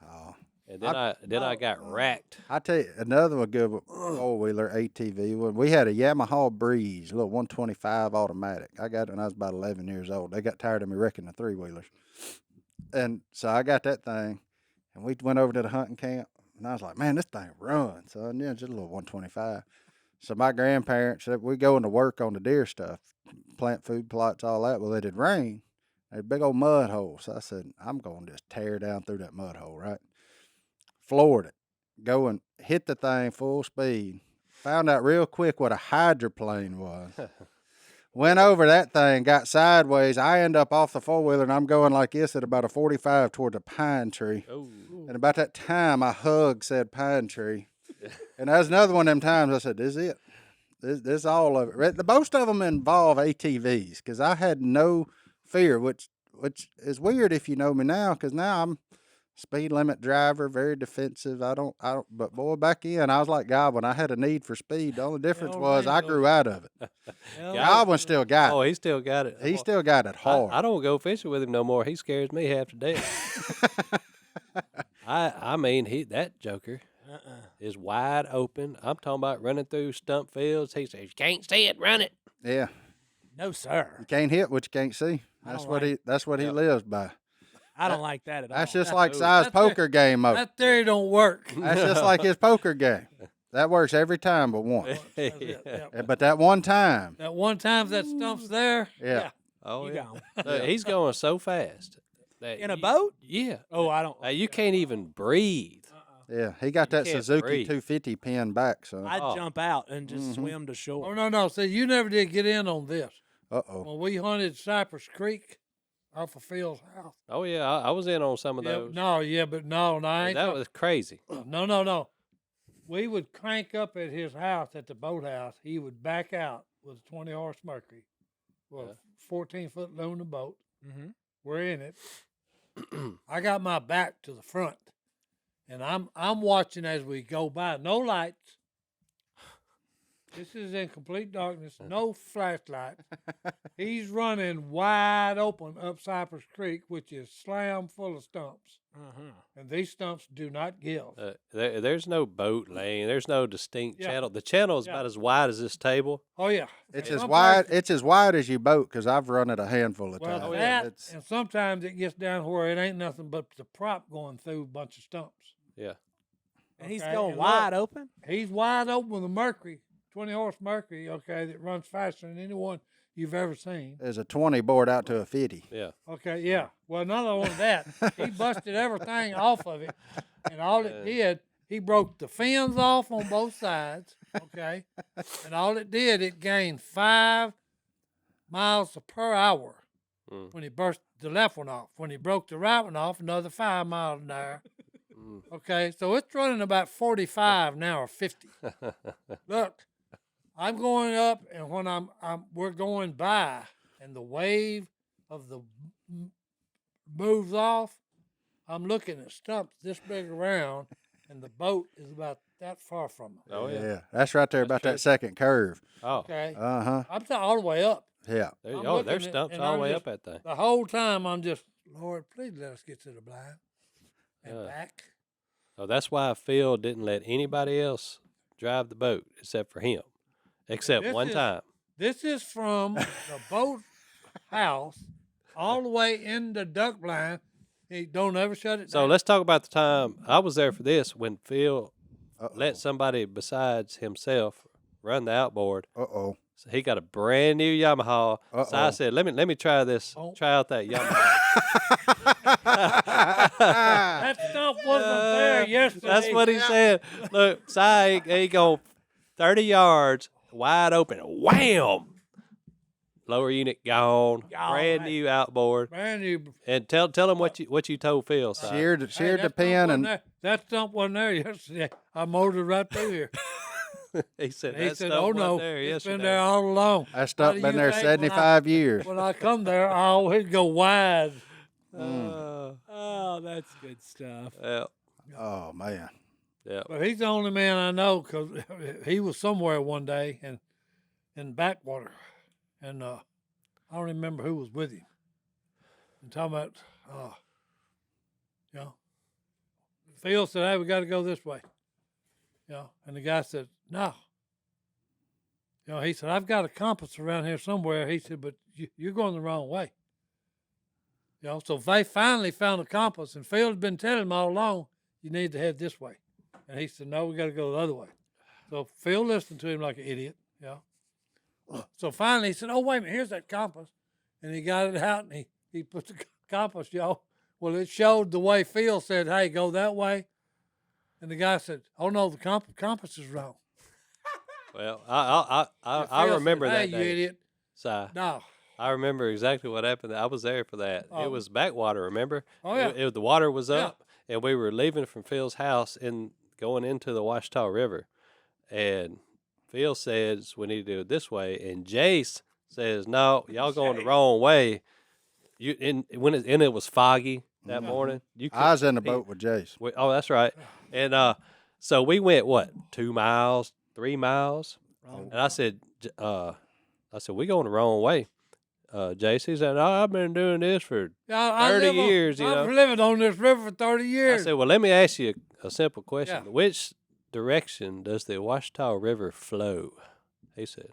Speaker 1: Oh.
Speaker 4: And then I got racked.
Speaker 1: I tell you, another one good four-wheeler ATV. We had a Yamaha Breeze, a little 125 automatic. I got it when I was about 11 years old. They got tired of me wrecking the three-wheelers. And so I got that thing, and we went over to the hunting camp, and I was like, man, this thing runs. So, yeah, just a little 125. So my grandparents said, we going to work on the deer stuff, plant food plots, all that. Well, it had rained. There's a big old mud hole. So I said, I'm going to just tear down through that mud hole, right? Floored it. Go and hit the thing full speed. Found out real quick what a hydroplane was. Went over that thing, got sideways. I end up off the four-wheeler, and I'm going like this at about a 45 towards a pine tree.
Speaker 4: Oh.
Speaker 1: And about that time, I hugged said pine tree. And that was another one of them times I said, this is it. This all of it. Most of them involve ATVs because I had no fear, which is weird if you know me now, because now I'm speed limit driver, very defensive. I don't. But boy, back in, I was like Godwin. I had a need for speed. The only difference was I grew out of it. Godwin still got it.
Speaker 4: Oh, he still got it.
Speaker 1: He still got it hard.
Speaker 4: I don't go fishing with him no more. He scares me half to death. I mean, that joker is wide open. I'm talking about running through stump fields. He says, "You can't see it, run it."
Speaker 1: Yeah.
Speaker 2: No, sir.
Speaker 1: You can't hit what you can't see. That's what he lives by.
Speaker 2: I don't like that at all.
Speaker 1: That's just like Si's poker game mode.
Speaker 3: That theory don't work.
Speaker 1: That's just like his poker game. That works every time but once.
Speaker 3: That's it, yeah.
Speaker 1: But that one time.
Speaker 3: That one time that stump's there.
Speaker 1: Yeah.
Speaker 4: Oh,
Speaker 2: You
Speaker 4: yeah.
Speaker 2: gone.
Speaker 4: Look, he's going so fast. that
Speaker 2: In a
Speaker 4: you-
Speaker 2: boat?
Speaker 4: Yeah.
Speaker 2: Oh, I don't.
Speaker 4: You can't even breathe.
Speaker 1: Yeah. He got that
Speaker 4: can't
Speaker 1: Suzuki
Speaker 4: breathe.
Speaker 1: 250 pin back, so.
Speaker 2: I'd jump out and just swim to
Speaker 3: Oh,
Speaker 2: shore.
Speaker 3: no. See, you never did get in on this.
Speaker 1: Uh-oh.
Speaker 3: When we hunted Cypress Creek off of Phil's house.
Speaker 4: Oh, yeah. I was in on some of
Speaker 3: Yeah,
Speaker 4: those.
Speaker 3: no, I ain't.
Speaker 4: That was crazy.
Speaker 3: No. We would crank up at his house at the boathouse. He would back out with a 20-horse Mercury, with a 14-foot aluminum boat.
Speaker 2: Mm-hmm.
Speaker 3: We're in it. I got my back to the front, and I'm watching as we go by. No lights. This is in complete darkness. No flashlight. He's running wide open up Cypress Creek, which is slam full of stumps. And these stumps do not give.
Speaker 4: There's no boat lane. There's no distinct
Speaker 3: Yeah.
Speaker 4: channel. The channel is
Speaker 3: Yeah.
Speaker 4: about as wide as this table.
Speaker 3: Oh yeah,
Speaker 1: It's
Speaker 3: And
Speaker 1: as
Speaker 3: some
Speaker 1: wide.
Speaker 3: places-
Speaker 1: It's as wide as you boat because I've run it a handful of
Speaker 3: Well,
Speaker 1: times.
Speaker 3: that
Speaker 1: It's,
Speaker 3: and sometimes it gets down where it ain't nothing but the prop going through a bunch of stumps.
Speaker 4: Yeah.
Speaker 2: And he's
Speaker 3: Okay,
Speaker 2: going
Speaker 3: and
Speaker 2: wide
Speaker 3: look,
Speaker 2: open?
Speaker 3: He's wide open with a Mercury, 20-horse Mercury. Okay, that runs faster than anyone you've ever seen.
Speaker 1: there's a 20 board out to a 50.
Speaker 4: Yeah.
Speaker 3: Okay, yeah. Well, not only that, he busted everything off of it, and all it did, he broke the fins off on both sides. Okay, and all it did, it gained 5 miles per hour when he burst the left one off. When he broke the right one off, another 5 miles an hour. Okay, so it's running about 45 now or 50. Look, I'm going up, and when we're going by, and the wave of the moves off, I'm looking at stumps this big around, and the boat is about that far from them.
Speaker 4: Oh, yeah.
Speaker 1: That's right there about
Speaker 4: true.
Speaker 1: that second curve.
Speaker 4: Oh.
Speaker 3: Okay,
Speaker 1: Uh-huh.
Speaker 3: I'm all the way up.
Speaker 1: Yeah.
Speaker 4: There,
Speaker 3: I'm
Speaker 4: oh,
Speaker 3: looking
Speaker 4: there's
Speaker 3: at-
Speaker 4: stumps
Speaker 3: and
Speaker 4: all the
Speaker 3: I'm
Speaker 4: way
Speaker 3: just-
Speaker 4: up that thing.
Speaker 3: The whole time I'm just, Lord, please let us get to the blind and back.
Speaker 4: Oh, that's why Phil didn't let anybody else drive the boat except for him. Except
Speaker 3: This
Speaker 4: one
Speaker 3: is-
Speaker 4: time.
Speaker 3: This is from the boat house all the way in the duck blind. He don't ever shut it
Speaker 4: So
Speaker 3: down.
Speaker 4: let's talk about the time I was there for this when Phil
Speaker 1: Uh-oh.
Speaker 4: let somebody besides himself run the outboard.
Speaker 1: Uh-oh.
Speaker 4: So he got a brand new Yamaha. So I
Speaker 1: Uh-oh.
Speaker 4: said, let me try this.
Speaker 3: Oh.
Speaker 4: Try out that Yamaha.
Speaker 3: That stuff wasn't there yesterday.
Speaker 4: That's what he said. Look, Si, he go 30 yards, wide open, wham! Lower unit gone, brand new outboard.
Speaker 3: Brand new.
Speaker 4: And tell him what you told Phil. Si.
Speaker 1: Sheared
Speaker 3: Hey,
Speaker 1: the
Speaker 3: that stump
Speaker 1: pin
Speaker 3: wasn't
Speaker 1: and
Speaker 3: there. That stump wasn't there yesterday. I mowed it right through here.
Speaker 4: He said,
Speaker 3: And he
Speaker 4: that
Speaker 3: said,
Speaker 4: stuff
Speaker 3: "Oh
Speaker 4: wasn't
Speaker 3: no,
Speaker 4: there
Speaker 3: it's
Speaker 4: yesterday.
Speaker 3: been there all along."
Speaker 1: That
Speaker 3: How
Speaker 1: stuff
Speaker 3: do
Speaker 1: been
Speaker 3: you
Speaker 1: there
Speaker 3: think when
Speaker 1: 75 years.
Speaker 3: When I come there, I always go wide.
Speaker 2: Oh, that's good stuff.
Speaker 4: Yeah.
Speaker 1: Oh man.
Speaker 4: Yeah.
Speaker 3: But he's the only man I know because he was somewhere one day in backwater, and I don't remember who was with him. And talking about, you know, Phil said, "Hey, we got to go this way." You know, and the guy said, "No." You know, he said, "I've got a compass around here somewhere." He said, "But you're going the wrong way." You know, so they finally found a compass, and Phil had been telling him all along, "You need to head this way." And he said, "No, we got to go the other way." So Phil listened to him like an idiot, you know. So finally he said, "Oh, wait a minute, here's that compass." And he got it out and he put the compass, y'all. Well, it showed the way Phil said, "Hey, go that way." And the guy said, "Oh, no, the compass is wrong."
Speaker 4: Well,
Speaker 3: And
Speaker 4: I
Speaker 3: Phil
Speaker 4: remember
Speaker 3: said,
Speaker 4: that
Speaker 3: "Hey,
Speaker 4: day.
Speaker 3: you idiot."
Speaker 4: Si.
Speaker 3: No.
Speaker 4: I remember exactly what happened. I was there for that.
Speaker 3: Oh.
Speaker 4: It was backwater, remember?
Speaker 3: Oh, yeah.
Speaker 4: The water was
Speaker 3: Yeah.
Speaker 4: up, and we were leaving from Phil's house and going into the Washita River. And Phil says we need to do it this way, and Jace says, "No, y'all going the wrong way." It was foggy that morning.
Speaker 1: I was in the boat with Jace.
Speaker 4: Oh, that's right. And so we went 2 miles, 3 miles, and I said, we going the wrong way. JC said, "No, I've been doing this for 30 years,
Speaker 3: I've been living on this river for 30 years.
Speaker 4: I said, "Well, let me ask you a simple question.
Speaker 3: Yeah.
Speaker 4: Which direction does the Washita River flow?" He said,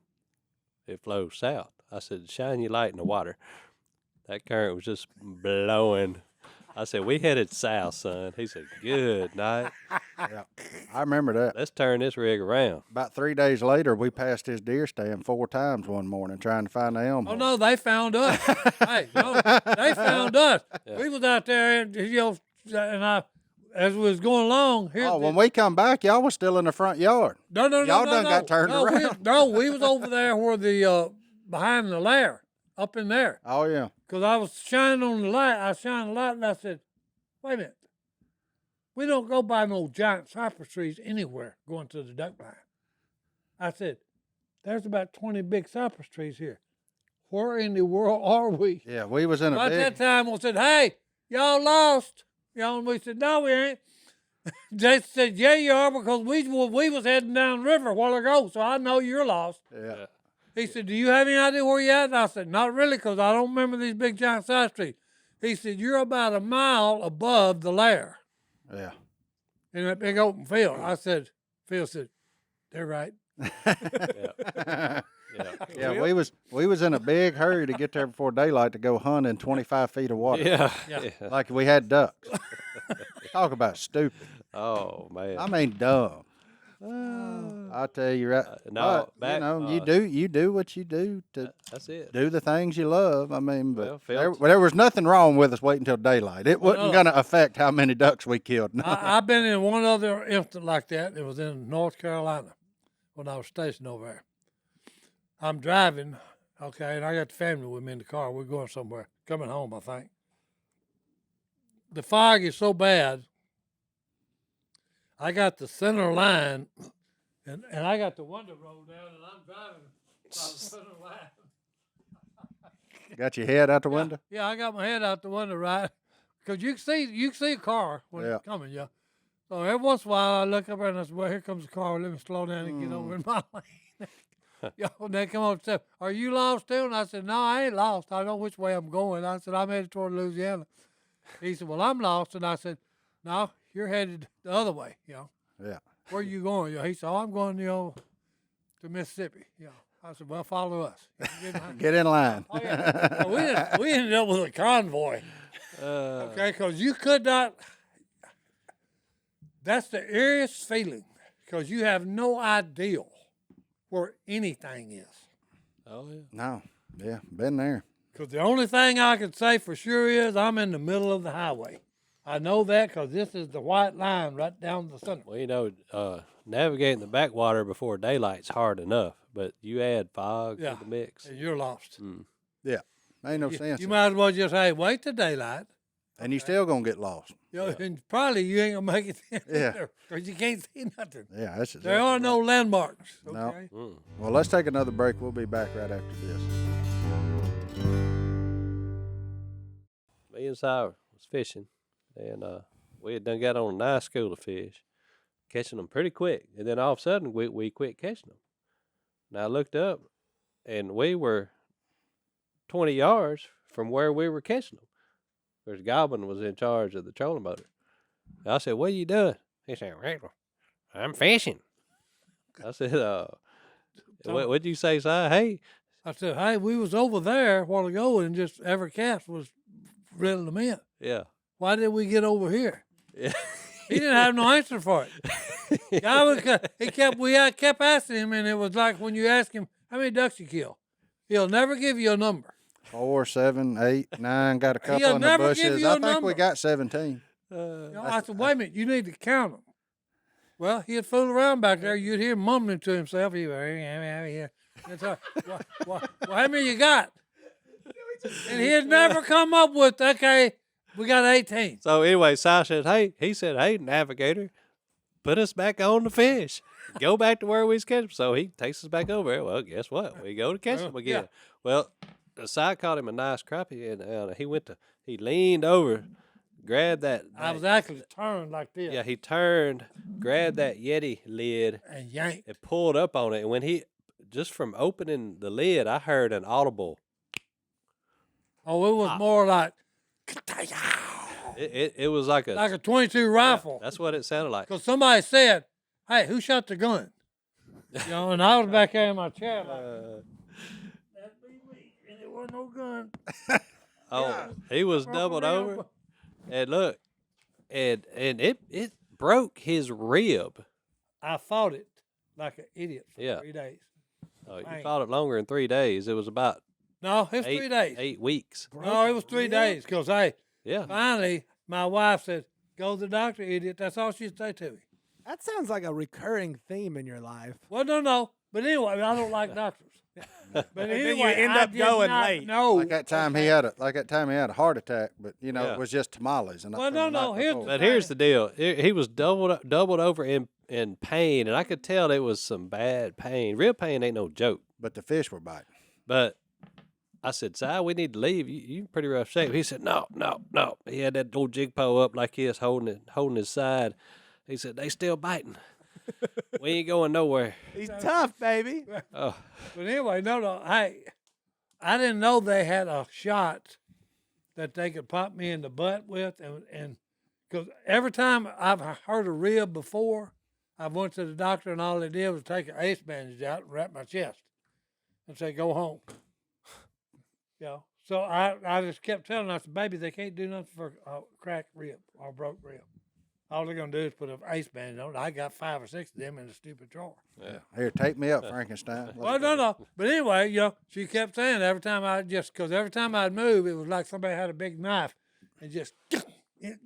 Speaker 4: "It flows south." I said, "Shine your light in the water." That current was just blowing. I said, "We headed south, son." He said, "Good night.
Speaker 1: Yeah, I remember that.
Speaker 4: Let's turn this rig around."
Speaker 1: About 3 days later, we passed his deer stand 4 times one morning trying to find the elm.
Speaker 3: Oh, no, they found us. Hey, no, they found us.
Speaker 4: Yeah.
Speaker 3: We was out there, and, you know, as we was going along.
Speaker 1: When we come back, y'all was still in the front yard.
Speaker 3: No,
Speaker 1: y'all done got turned around.
Speaker 3: We was over there where the, behind the lair, up in there.
Speaker 1: Oh, yeah.
Speaker 3: Because I was shining on the light. I shined the light, and I said, "Wait a minute. We don't go by no giant cypress trees anywhere going to the duck line." I said, "There's about 20 big cypress trees here. Where in the world are we?"
Speaker 1: Yeah, we was in a
Speaker 3: By
Speaker 1: big...
Speaker 3: that time, we said, "Hey, y'all lost." You know, and we said, "No, we ain't." Jason said, "Yeah, you are, because we was heading down the river a while ago, so I know you're lost."
Speaker 1: Yeah.
Speaker 3: He said, "Do you have any idea where you're at?" And I said, "Not really, because I don't remember these big giant cypress trees." He said, "You're about a mile above the lair
Speaker 1: Yeah.
Speaker 3: in that big open field." I said, Phil said, "They're right."
Speaker 4: Yeah.
Speaker 1: Yeah, we was in a big hurry to get there before daylight to go hunt in 25 feet of water.
Speaker 4: Yeah.
Speaker 3: Yeah.
Speaker 1: Like we had ducks. Talk about stupid.
Speaker 4: Oh, man.
Speaker 1: I mean, dumb. I tell you, right?
Speaker 4: no,
Speaker 1: but,
Speaker 4: back-
Speaker 1: you do what you do to
Speaker 4: That's it.
Speaker 1: do the things you love. I mean, but
Speaker 4: Well,
Speaker 1: there was nothing wrong with us waiting until daylight. It wasn't
Speaker 3: no.
Speaker 1: going to affect how many ducks we killed. No.
Speaker 3: I've been in one other incident like that. It was in North Carolina when I was stationed over there. I'm driving, okay, and I got the family with me in the car. We're going somewhere, coming home, I think. The fog is so bad, I got the center line, and I got the window rolled down, and I'm driving by the center line.
Speaker 1: Got your head out the window?
Speaker 3: Yeah, I got my head out the window, right? Because you can see a car when
Speaker 1: Yeah.
Speaker 3: it's coming, yeah. So every once in a while, I look up there and I say, "Well, here comes the car. Let me slow down and get over in my lane." Yo, and they come up and say, "Are you lost too?" And I said, "No, I ain't lost. I know which way I'm going." I said, "I'm headed toward Louisiana." He said, "Well, I'm lost." And I said, "No, you're headed the other way, you know.
Speaker 1: Yeah.
Speaker 3: Where you going?" You know, he said, "Oh, I'm going, you know, to Mississippi." You know, I said, "Well, follow us."
Speaker 1: Get in line.
Speaker 3: Oh, yeah. So we ended up with a convoy. Okay, because you could not. That's the eeriest feeling, because you have no idea where anything is.
Speaker 4: Oh, yeah.
Speaker 1: No. Yeah, been there.
Speaker 3: Because the only thing I can say for sure is I'm in the middle of the highway. I know that because this is the white line right down the center.
Speaker 4: Well, you know, navigating the backwater before daylight's hard enough, but you add fog
Speaker 3: Yeah.
Speaker 4: to the mix.
Speaker 3: And you're lost.
Speaker 1: Yeah. Ain't no sense.
Speaker 3: You
Speaker 1: in it.
Speaker 3: might as well just, hey, wait till daylight.
Speaker 1: And you still going to get lost.
Speaker 3: You know, and probably you ain't gonna make it
Speaker 1: Yeah.
Speaker 3: because you can't see nothing.
Speaker 1: Yeah, that's
Speaker 3: There are no landmarks.
Speaker 1: No.
Speaker 3: Okay.
Speaker 1: Well, let's take another break. We'll be back right after this.
Speaker 4: Me and Si was fishing, and we had done got on a nice school of fish, catching them pretty quick. And then all of a sudden, we quit catching them. And I looked up, and we were 20 yards from where we were catching them. Because Godwin was in charge of the trolling motor. And I said, "What are you doing?" He said, "I'm fishing." I said, what'd you say, Si? Hey.
Speaker 3: I said, hey, we was over there a while ago and just every cast was reeling them in.
Speaker 4: Yeah.
Speaker 3: Why did we get over here?
Speaker 4: Yeah.
Speaker 3: He didn't have no answer for it. I kept asking him, and it was like when you ask him, how many ducks you kill? He'll never give you a number.
Speaker 1: 4, 7, 8, 9. Got a couple
Speaker 3: He'll
Speaker 1: in the
Speaker 3: never give
Speaker 1: bushes.
Speaker 3: you
Speaker 1: I
Speaker 3: a
Speaker 1: think we
Speaker 3: number.
Speaker 1: got 17.
Speaker 3: I said, wait a minute, you need to count them. Well, he'd fool around back there. You'd hear him mumbling to himself. He'd be, well, how many you got? And he'd never come up with, okay, we got 18.
Speaker 4: So anyway, Si said, hey, navigator, put us back on the fish. Go back to where we was catching. So he takes us back over there. Well, guess what? We go to catch them again.
Speaker 3: Yeah.
Speaker 4: Well, Si caught him a nice crappie, and he leaned over, grabbed that.
Speaker 3: I was actually turned like this.
Speaker 4: Yeah, he turned, grabbed that Yeti lid,
Speaker 3: And yanked.
Speaker 4: and pulled up on it. And when just from opening the lid, I heard an audible.
Speaker 3: Oh, it was more like
Speaker 4: It was like
Speaker 3: a 22 rifle.
Speaker 4: That's what it sounded like.
Speaker 3: Because somebody said, hey, who shot the gun? You know, and I was back there in my chair like, that'd be me. And it wasn't no gun.
Speaker 4: Oh, he was doubled over. And look, and it broke his rib.
Speaker 3: I fought it like an idiot for 3 days.
Speaker 4: Oh, you
Speaker 3: Dang.
Speaker 4: fought it longer than 3 days. It was about
Speaker 3: No, it was 3 days.
Speaker 4: 8 weeks.
Speaker 3: No, it was 3 days. Because, hey,
Speaker 4: Yeah.
Speaker 3: finally, my wife said, go to the doctor, idiot. That's all she'd say to me.
Speaker 2: That sounds like a recurring theme in your life.
Speaker 3: Well, no. But anyway, I don't like doctors. But
Speaker 2: then
Speaker 3: anyway,
Speaker 2: you end
Speaker 3: I
Speaker 2: up
Speaker 3: did
Speaker 2: going
Speaker 3: not
Speaker 2: late.
Speaker 3: know.
Speaker 1: Like that time he had a heart attack, but
Speaker 4: Yeah.
Speaker 1: it was just tamales. And
Speaker 3: Well, no, here's the
Speaker 4: But here's the deal. He was doubled over in pain, and I could tell it was some bad pain. Real pain ain't no joke.
Speaker 1: But the fish were biting.
Speaker 4: But I said, Si, we need to leave. You in pretty rough shape. He said, no. He had that old jig pole up like this, holding his side. He said, they still biting. We ain't going nowhere.
Speaker 2: He's tough, baby.
Speaker 4: Oh,
Speaker 3: But anyway, no. Hey, I didn't know they had a shot that they could pop me in the butt with, and because every time I've heard a rib before, I went to the doctor and all they did was take an ace bandage out and wrap my chest and say, go home. You know, so I just kept telling them, I said, baby, they can't do nothing for a cracked rib or a broke rib. All they're going to do is put an ace bandage on it. I got 5 or 6 of them in the stupid drawer.
Speaker 4: yeah.
Speaker 1: Here, take me up, Frankenstein.
Speaker 3: Well, no. But anyway, she kept saying every time because every time I'd move, it was like somebody had a big knife and just,
Speaker 4: It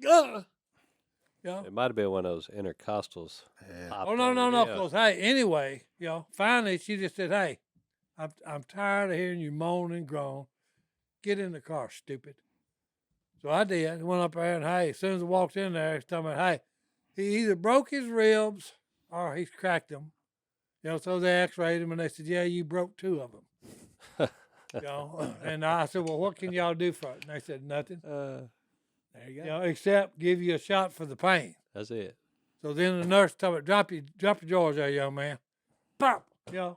Speaker 4: might have been one of those intercostals.
Speaker 1: Yeah.
Speaker 4: popped
Speaker 3: Oh, no.
Speaker 4: on it. Yeah.
Speaker 3: Because, hey, anyway, finally she just said, hey, I'm tired of hearing you moan and groan. Get in the car, stupid. So I did. Went up there and, hey, as soon as I walked in there, he's talking about, hey, he either broke his ribs or he's cracked them. So they x-rayed him and they said, yeah, you broke 2 of them. And I said, well, what can y'all do for it? And they said, nothing.
Speaker 2: There you go.
Speaker 3: Except give you a shot for the pain.
Speaker 4: That's it.
Speaker 3: So then the nurse told me, drop your drawers there, young man. Pop,
Speaker 1: Did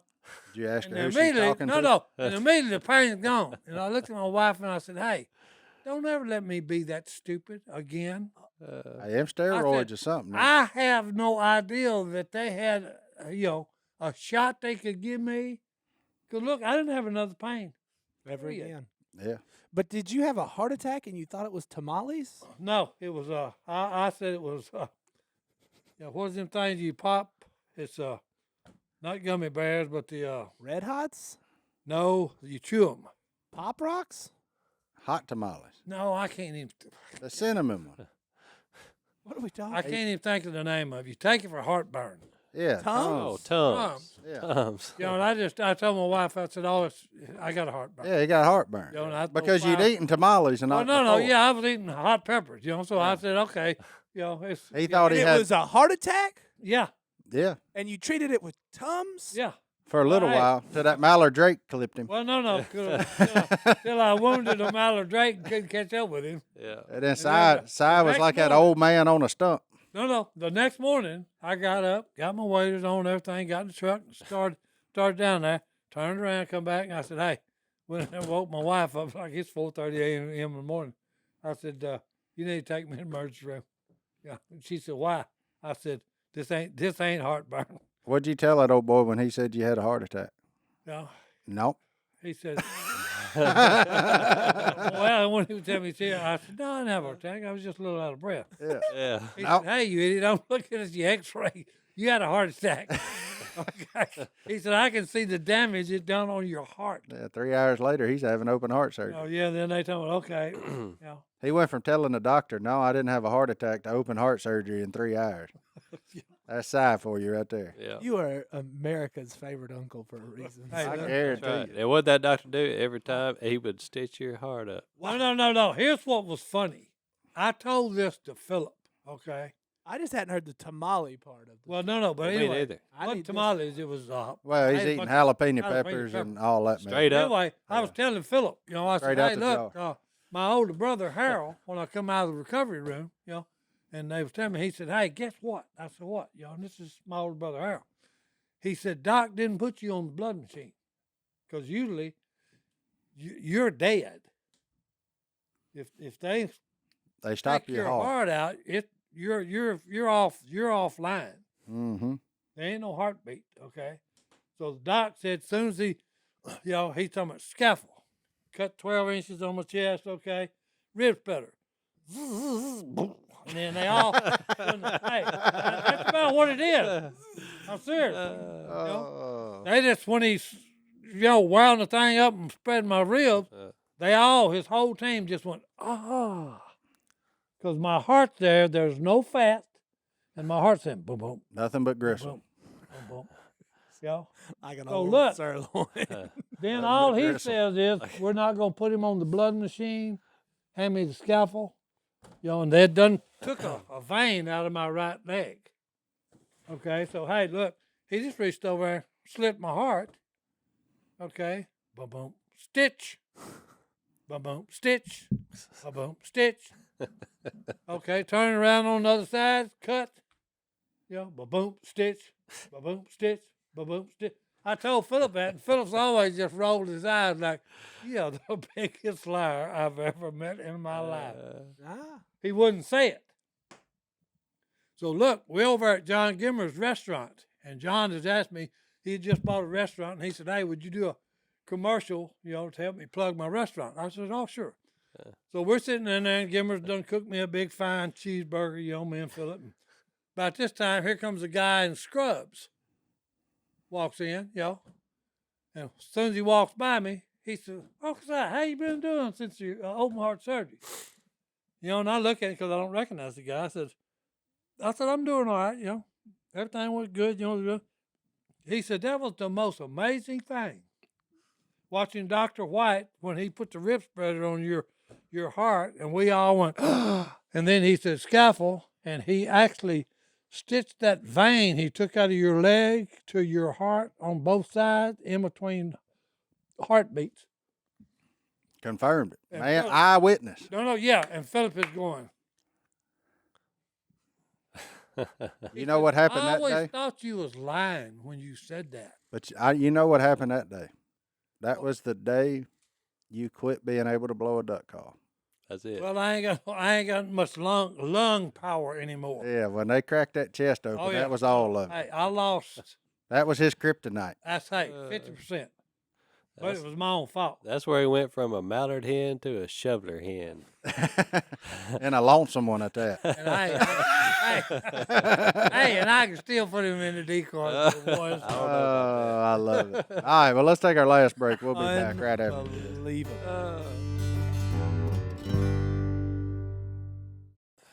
Speaker 1: you ask
Speaker 3: And
Speaker 1: her who she's
Speaker 3: immediately,
Speaker 1: talking to?
Speaker 3: no. And immediately the pain's gone. And I looked at my wife and I said, hey, don't ever let me be that stupid again.
Speaker 1: I am steroids or something.
Speaker 3: I have no idea that they had, a shot they could give me. Because look, I didn't have another pain.
Speaker 2: Ever
Speaker 3: Period.
Speaker 2: again.
Speaker 1: Yeah.
Speaker 2: But did you have a heart attack and you thought it was tamales?
Speaker 3: No, it was, I said it was, what's them things you pop? It's, not gummy bears, but the,
Speaker 2: Red Hots?
Speaker 3: no, you chew them.
Speaker 2: Pop Rocks?
Speaker 1: Hot tamales.
Speaker 3: No, I can't even.
Speaker 1: The cinnamon one.
Speaker 2: What are we talking
Speaker 3: I can't even think of the name of it. You take it for heartburn.
Speaker 1: Yeah,
Speaker 2: Tums?
Speaker 4: Oh, Tums.
Speaker 1: Yeah.
Speaker 4: Tums.
Speaker 3: You know, and I told my wife, I said, I got a heartburn.
Speaker 1: Yeah, he got heartburn.
Speaker 3: You know, and I told
Speaker 1: Because you'd
Speaker 3: five-
Speaker 1: eaten tamales the night
Speaker 3: no,
Speaker 1: before.
Speaker 3: yeah, I was eating hot peppers, you know, so I said, okay, you know, it's.
Speaker 1: He thought
Speaker 2: And
Speaker 1: he
Speaker 2: it
Speaker 1: had.
Speaker 2: was a heart attack,
Speaker 3: Yeah,
Speaker 1: Yeah,
Speaker 2: and you treated it with Tums?
Speaker 3: yeah.
Speaker 1: for a little
Speaker 3: Right.
Speaker 1: while till that Mallard Drake clipped him.
Speaker 3: Well, no, till I wounded a Mallard Drake and couldn't catch up with him.
Speaker 4: Yeah.
Speaker 1: And then
Speaker 3: then
Speaker 1: Si was
Speaker 3: next
Speaker 1: like that
Speaker 3: morning-
Speaker 1: old man on a stump.
Speaker 3: No. The next morning, I got up, got my waders on, everything, got in the truck, and started down there, turned around, come back, and I said, hey, when I woke my wife up, like it's 4:30 a.m. in the morning, I said, you need to take me to the emergency room. Yeah. And she said, why? I said, this ain't heartburn.
Speaker 1: What'd you tell that old boy when he said you had a heart attack?
Speaker 3: No.
Speaker 1: No.
Speaker 3: He said, well, when he would tell me, I said, no, I didn't have a heart attack. I was just a little out of breath.
Speaker 1: Yeah.
Speaker 4: Yeah.
Speaker 3: He
Speaker 1: Nope.
Speaker 3: said, hey, you idiot, I'm looking at your x-ray. You had a heart attack. Okay. He said, I can see the damage it done on your heart.
Speaker 1: Yeah, 3 hours later, he's having open heart surgery.
Speaker 3: Oh, yeah, then they told me, okay. Yeah.
Speaker 1: He went from telling the doctor, no, I didn't have a heart attack, to open heart surgery in 3 hours. That's Si for you right there.
Speaker 4: Yeah.
Speaker 2: You are America's favorite uncle for a reason.
Speaker 3: Hey,
Speaker 1: I
Speaker 3: look,
Speaker 1: guarantee
Speaker 4: Right.
Speaker 1: you.
Speaker 4: And what that doctor do every time? He would stitch your heart up.
Speaker 3: No. Here's what was funny. I told this to Phillip, okay?
Speaker 2: I just hadn't heard the tamale part of it.
Speaker 3: Well, no, but
Speaker 4: Me
Speaker 3: anyway.
Speaker 4: neither.
Speaker 2: I
Speaker 3: What
Speaker 2: need this-
Speaker 3: tamales, it was,
Speaker 1: Well, he's
Speaker 3: I had a
Speaker 1: eating
Speaker 3: bunch
Speaker 1: jalapeno
Speaker 3: jalapeno
Speaker 1: peppers
Speaker 3: peppers.
Speaker 1: and all that.
Speaker 4: Straight up.
Speaker 3: Anyway, I was telling Phillip, you know, I
Speaker 1: Straight
Speaker 3: said,
Speaker 1: out
Speaker 3: hey,
Speaker 1: the
Speaker 3: look,
Speaker 1: jar.
Speaker 3: my older brother, Harold, when I come out of the recovery room, you know, and they was telling me, he said, hey, guess what? I said, what? You know, and this is my older brother, Harold. He said, Doc didn't put you on the blood machine because usually you're dead. If they
Speaker 1: They stop
Speaker 3: take
Speaker 1: your
Speaker 3: your
Speaker 1: heart.
Speaker 3: heart out, you're offline.
Speaker 1: Mm-hmm.
Speaker 3: There ain't no heartbeat, okay? So the doc said, as soon as he, you know, he's talking about scaffold, cut 12 inches on my chest, okay? Rib splitter. And then they all, hey, that's about what it is. I'm serious.
Speaker 1: Oh.
Speaker 3: They just, when he's, you know, wound the thing up and spread my ribs, his whole team just went, ah. Because my heart's there's no fat, and my heart's saying, boom, boom,
Speaker 1: Nothing but
Speaker 3: boom,
Speaker 1: gristle.
Speaker 3: boom, boom. You know?
Speaker 2: Like an
Speaker 3: So
Speaker 2: old
Speaker 3: look.
Speaker 2: sirloin.
Speaker 3: Then
Speaker 1: Nothing
Speaker 3: all
Speaker 1: but
Speaker 3: he
Speaker 1: gristle.
Speaker 3: says is, we're not going to put him on the blood machine, hand me the scalpel. You know, and they done took a vein out of my right leg. Okay, so hey, look, he just reached over and slit my heart. Okay, boom, boom, stitch. Boom, boom, stitch. Boom, boom, stitch. Okay, turn around on the other side, cut. You know, boom, boom, stitch. Boom, boom, stitch. Boom, boom, stitch. I told Phillip that, and Phillip's always just rolled his eyes like, you're the biggest liar I've ever met in my life.
Speaker 2: Ah.
Speaker 3: He wouldn't say it. So look, we're over at John Gimmer's restaurant, and John has asked me, he had just bought a restaurant, and he said, hey, would you do a commercial, you know, to help me plug my restaurant? I said, oh, sure. So we're sitting in there, and Gimmer's done cooked me a big fine cheeseburger, you know, me and Phillip. And about this time, here comes a guy in scrubs. Walks in, you know, and as soon as he walks by me, he said, oh, Si, how you been doing since your open heart surgery? You know, and I look at him because I don't recognize the guy. I said, I'm doing all right, you know. Everything was good, you know. He said, that was the most amazing thing. Watching Dr. White, when he put the rib spreader on your heart, and we all went, and then he said, scaffold, and he actually stitched that vein he took out of your leg to your heart on both sides in between heartbeats.
Speaker 1: Confirmed it.
Speaker 3: And
Speaker 1: Man,
Speaker 3: Phillip-
Speaker 1: eyewitness.
Speaker 3: No, yeah, and Phillip is going.
Speaker 1: You know what happened
Speaker 3: I
Speaker 1: that
Speaker 3: always
Speaker 1: day?
Speaker 3: thought you was lying when you said that.
Speaker 1: But you know what happened that day? That was the day you quit being able to blow a duck call.
Speaker 4: That's it.
Speaker 3: Well, I ain't got much lung power anymore.
Speaker 1: Yeah, when they cracked that chest open,
Speaker 3: Oh, yeah.
Speaker 1: that was all of it.
Speaker 3: Hey, I lost.
Speaker 1: That was his kryptonite.
Speaker 3: That's 50%. But
Speaker 4: That's-
Speaker 3: it was my own fault.
Speaker 4: That's where he went from a mallard hen to a shoveler hen.
Speaker 1: And a lonesome one at that.
Speaker 3: And hey, and I can still put him in the decoy for the boys.
Speaker 1: Oh, I love it. All right, well, let's take our last break. We'll be back right after this.
Speaker 2: Unbelievable.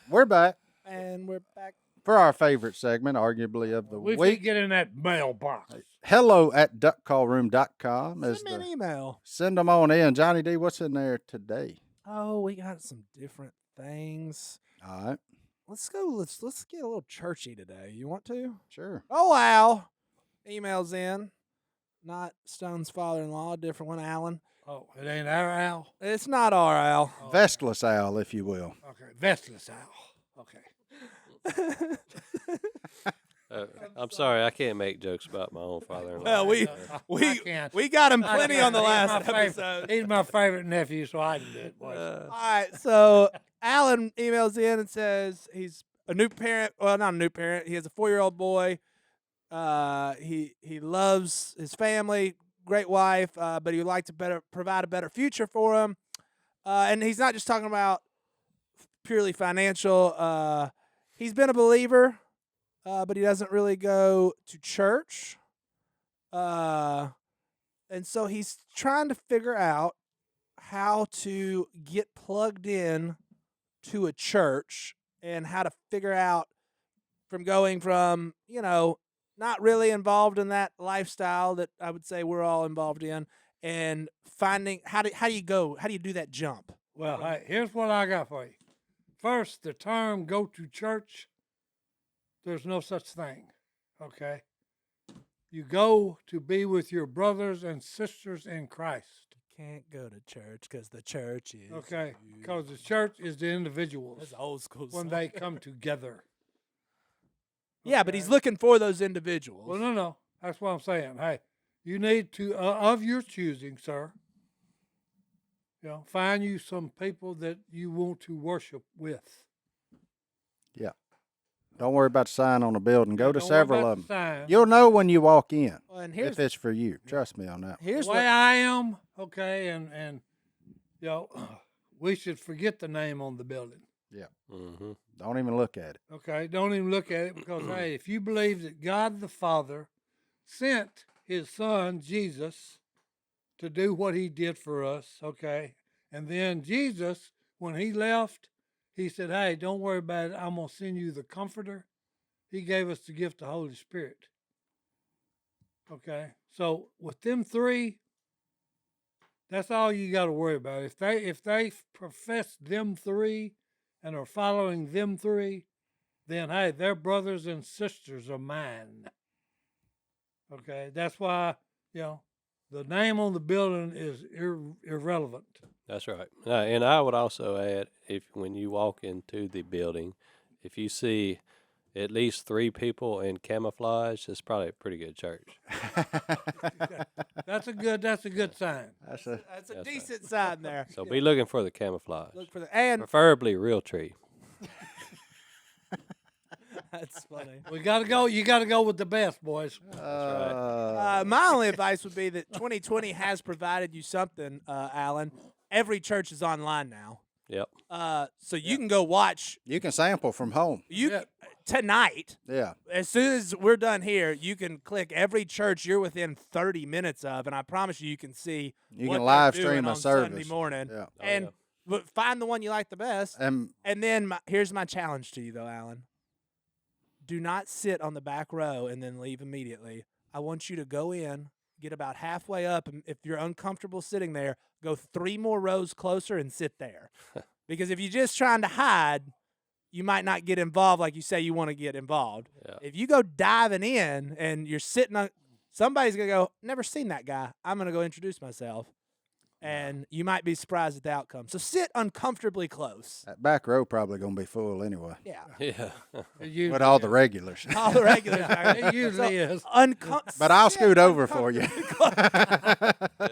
Speaker 1: We're back.
Speaker 2: And we're back.
Speaker 1: for our favorite segment, arguably of the
Speaker 3: We
Speaker 1: week.
Speaker 3: get in that mailbox.
Speaker 1: hello@duckcallroom.com.
Speaker 2: Send me an email.
Speaker 1: Send them on in. Johnny D, what's in there today?
Speaker 2: Oh, we got some different things.
Speaker 1: All right.
Speaker 2: Let's go. Let's get a little churchy today. You want to?
Speaker 1: Sure.
Speaker 2: Oh, Al. Emails in. Not Stone's father-in-law, a different one, Alan.
Speaker 3: Oh, it ain't our Al?
Speaker 2: It's not our Al.
Speaker 3: Oh,
Speaker 1: Vestless Owl, if you will.
Speaker 3: okay, vestless Al. Okay.
Speaker 4: I'm sorry, I can't make jokes about my own father-in-law.
Speaker 2: Well,
Speaker 3: I
Speaker 2: we
Speaker 3: can't.
Speaker 2: got him
Speaker 3: I
Speaker 2: plenty on the
Speaker 3: can't.
Speaker 2: last
Speaker 3: He's my
Speaker 2: episode.
Speaker 3: He's my favorite nephew, so I can do it. boys.
Speaker 2: All right, so Alan emails in and says he's a new parent. Well, not a new parent. He has a 4-year-old boy. He loves his family, great wife, but he would like to provide a better future for him. And he's not just talking about purely financial. He's been a believer, but he doesn't really go to church. And so he's trying to figure out how to get plugged in to a church and how to figure out from going from, not really involved in that lifestyle that I would say we're all involved in, and finding how do you do that jump?
Speaker 3: Well, hey, here's what I got for you. First, the term go to church, there's no such thing, okay? You go to be with your brothers and sisters in Christ.
Speaker 2: Can't go to church because the church is
Speaker 3: Okay,
Speaker 2: you.
Speaker 3: because the church is the individuals
Speaker 2: That's old school.
Speaker 3: when
Speaker 2: song.
Speaker 3: they come together.
Speaker 2: Yeah, but he's
Speaker 3: Okay?
Speaker 2: looking for those individuals.
Speaker 3: Well, no. That's what I'm saying. Hey, you need to, of your choosing, sir, find you some people that you want to worship with.
Speaker 1: Yeah. Don't worry about the sign on the building. Go to
Speaker 3: Don't worry
Speaker 1: several
Speaker 3: about
Speaker 1: of
Speaker 3: the
Speaker 1: them.
Speaker 3: sign.
Speaker 1: You'll know when you walk in
Speaker 2: Well, and here's
Speaker 1: if it's for you. Trust me on that.
Speaker 2: here's
Speaker 3: the way
Speaker 2: what
Speaker 3: I am, okay, and we should forget the name on the building.
Speaker 4: Mm-hmm.
Speaker 1: Don't even look at it.
Speaker 3: Okay, don't even look at it because hey, if you believe that God the Father sent His Son Jesus to do what He did for us, okay, and then Jesus, when He left, He said, "Hey, don't worry about it. I'm gonna send you the Comforter." He gave us the gift of Holy Spirit. Okay, so with them three, that's all you got to worry about. If they profess them three and are following them three, then hey, they're brothers and sisters of mine. Okay, that's why the name on the building is irrelevant.
Speaker 4: That's right. And I would also add, when you walk into the building, if you see at least 3 people in camouflage, it's probably a pretty good church.
Speaker 3: That's a good sign.
Speaker 2: that's a
Speaker 4: right.
Speaker 2: decent sign there.
Speaker 4: So be looking for the camouflage,
Speaker 2: Look for the and
Speaker 4: preferably real tree.
Speaker 2: that's funny.
Speaker 3: We gotta go. You gotta go with the best, boys.
Speaker 2: My only advice would be that 2020 has provided you something, Alan. Every church is online now.
Speaker 4: Yep.
Speaker 2: So you can go watch
Speaker 1: You can sample from home.
Speaker 2: tonight.
Speaker 1: Yeah.
Speaker 2: As soon as we're done here, you can click every church you're within 30 minutes of, and I promise you can see
Speaker 1: You
Speaker 2: what
Speaker 1: can
Speaker 2: they're
Speaker 1: live
Speaker 2: doing
Speaker 1: stream a
Speaker 2: on
Speaker 1: service.
Speaker 2: Sunday morning.
Speaker 1: Yeah.
Speaker 2: And but find the one you like the best.
Speaker 1: And
Speaker 2: And then here's my challenge to you, though, Alan. Do not sit on the back row and then leave immediately. I want you to go in, get about halfway up, and if you're uncomfortable sitting there, go 3 more rows closer and sit there. Because if you're just trying to hide, you might not get involved like you say you want to get involved.
Speaker 4: Yeah.
Speaker 2: If you go diving in and you're sitting on, somebody's going to go, never seen that guy. I'm going to go introduce myself. And you might be surprised at the outcome. So sit uncomfortably close.
Speaker 1: that back row probably going to be full anyway.
Speaker 2: Yeah.
Speaker 4: Yeah.
Speaker 3: It usually
Speaker 1: With all the
Speaker 3: is.
Speaker 1: regulars.
Speaker 2: All the regulars.
Speaker 3: It usually is.
Speaker 1: But I'll scoot over for you.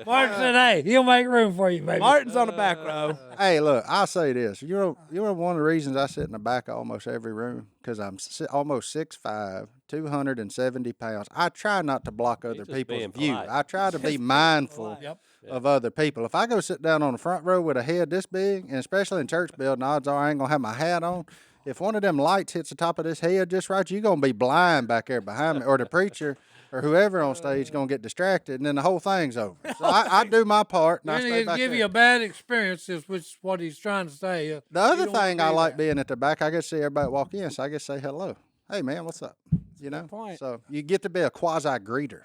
Speaker 3: Martin said, "Hey, he'll make room for you, baby."
Speaker 2: Martin's on the back row.
Speaker 1: Hey, look, I'll say this. You know one of the reasons I sit in the back of almost every room? Because I'm almost 6'5", 270 pounds. I try not to block other
Speaker 4: just
Speaker 1: people's
Speaker 4: being
Speaker 1: view.
Speaker 4: polite.
Speaker 1: I try to be mindful
Speaker 3: Yep.
Speaker 1: of other people. If I go sit down on the front row with a head this big, and especially in church building, odds are I ain't going to have my hat on. If one of them lights hits the top of this head just right, you're going to be blind back there behind me, or the preacher or whoever on stage is going to get distracted, and then the whole thing's over. So I do my part, and I
Speaker 3: Then
Speaker 1: stay
Speaker 3: he'll
Speaker 1: back
Speaker 3: give
Speaker 1: there.
Speaker 3: you a bad experience, is which what he's trying to say.
Speaker 1: The other
Speaker 3: You don't wanna
Speaker 1: thing I
Speaker 3: do
Speaker 1: like
Speaker 3: that.
Speaker 1: being at the back, I get to see everybody walk in, so I get to say hello. hey man, what's up? You know,
Speaker 2: point.
Speaker 1: so you get to be a quasi greeter.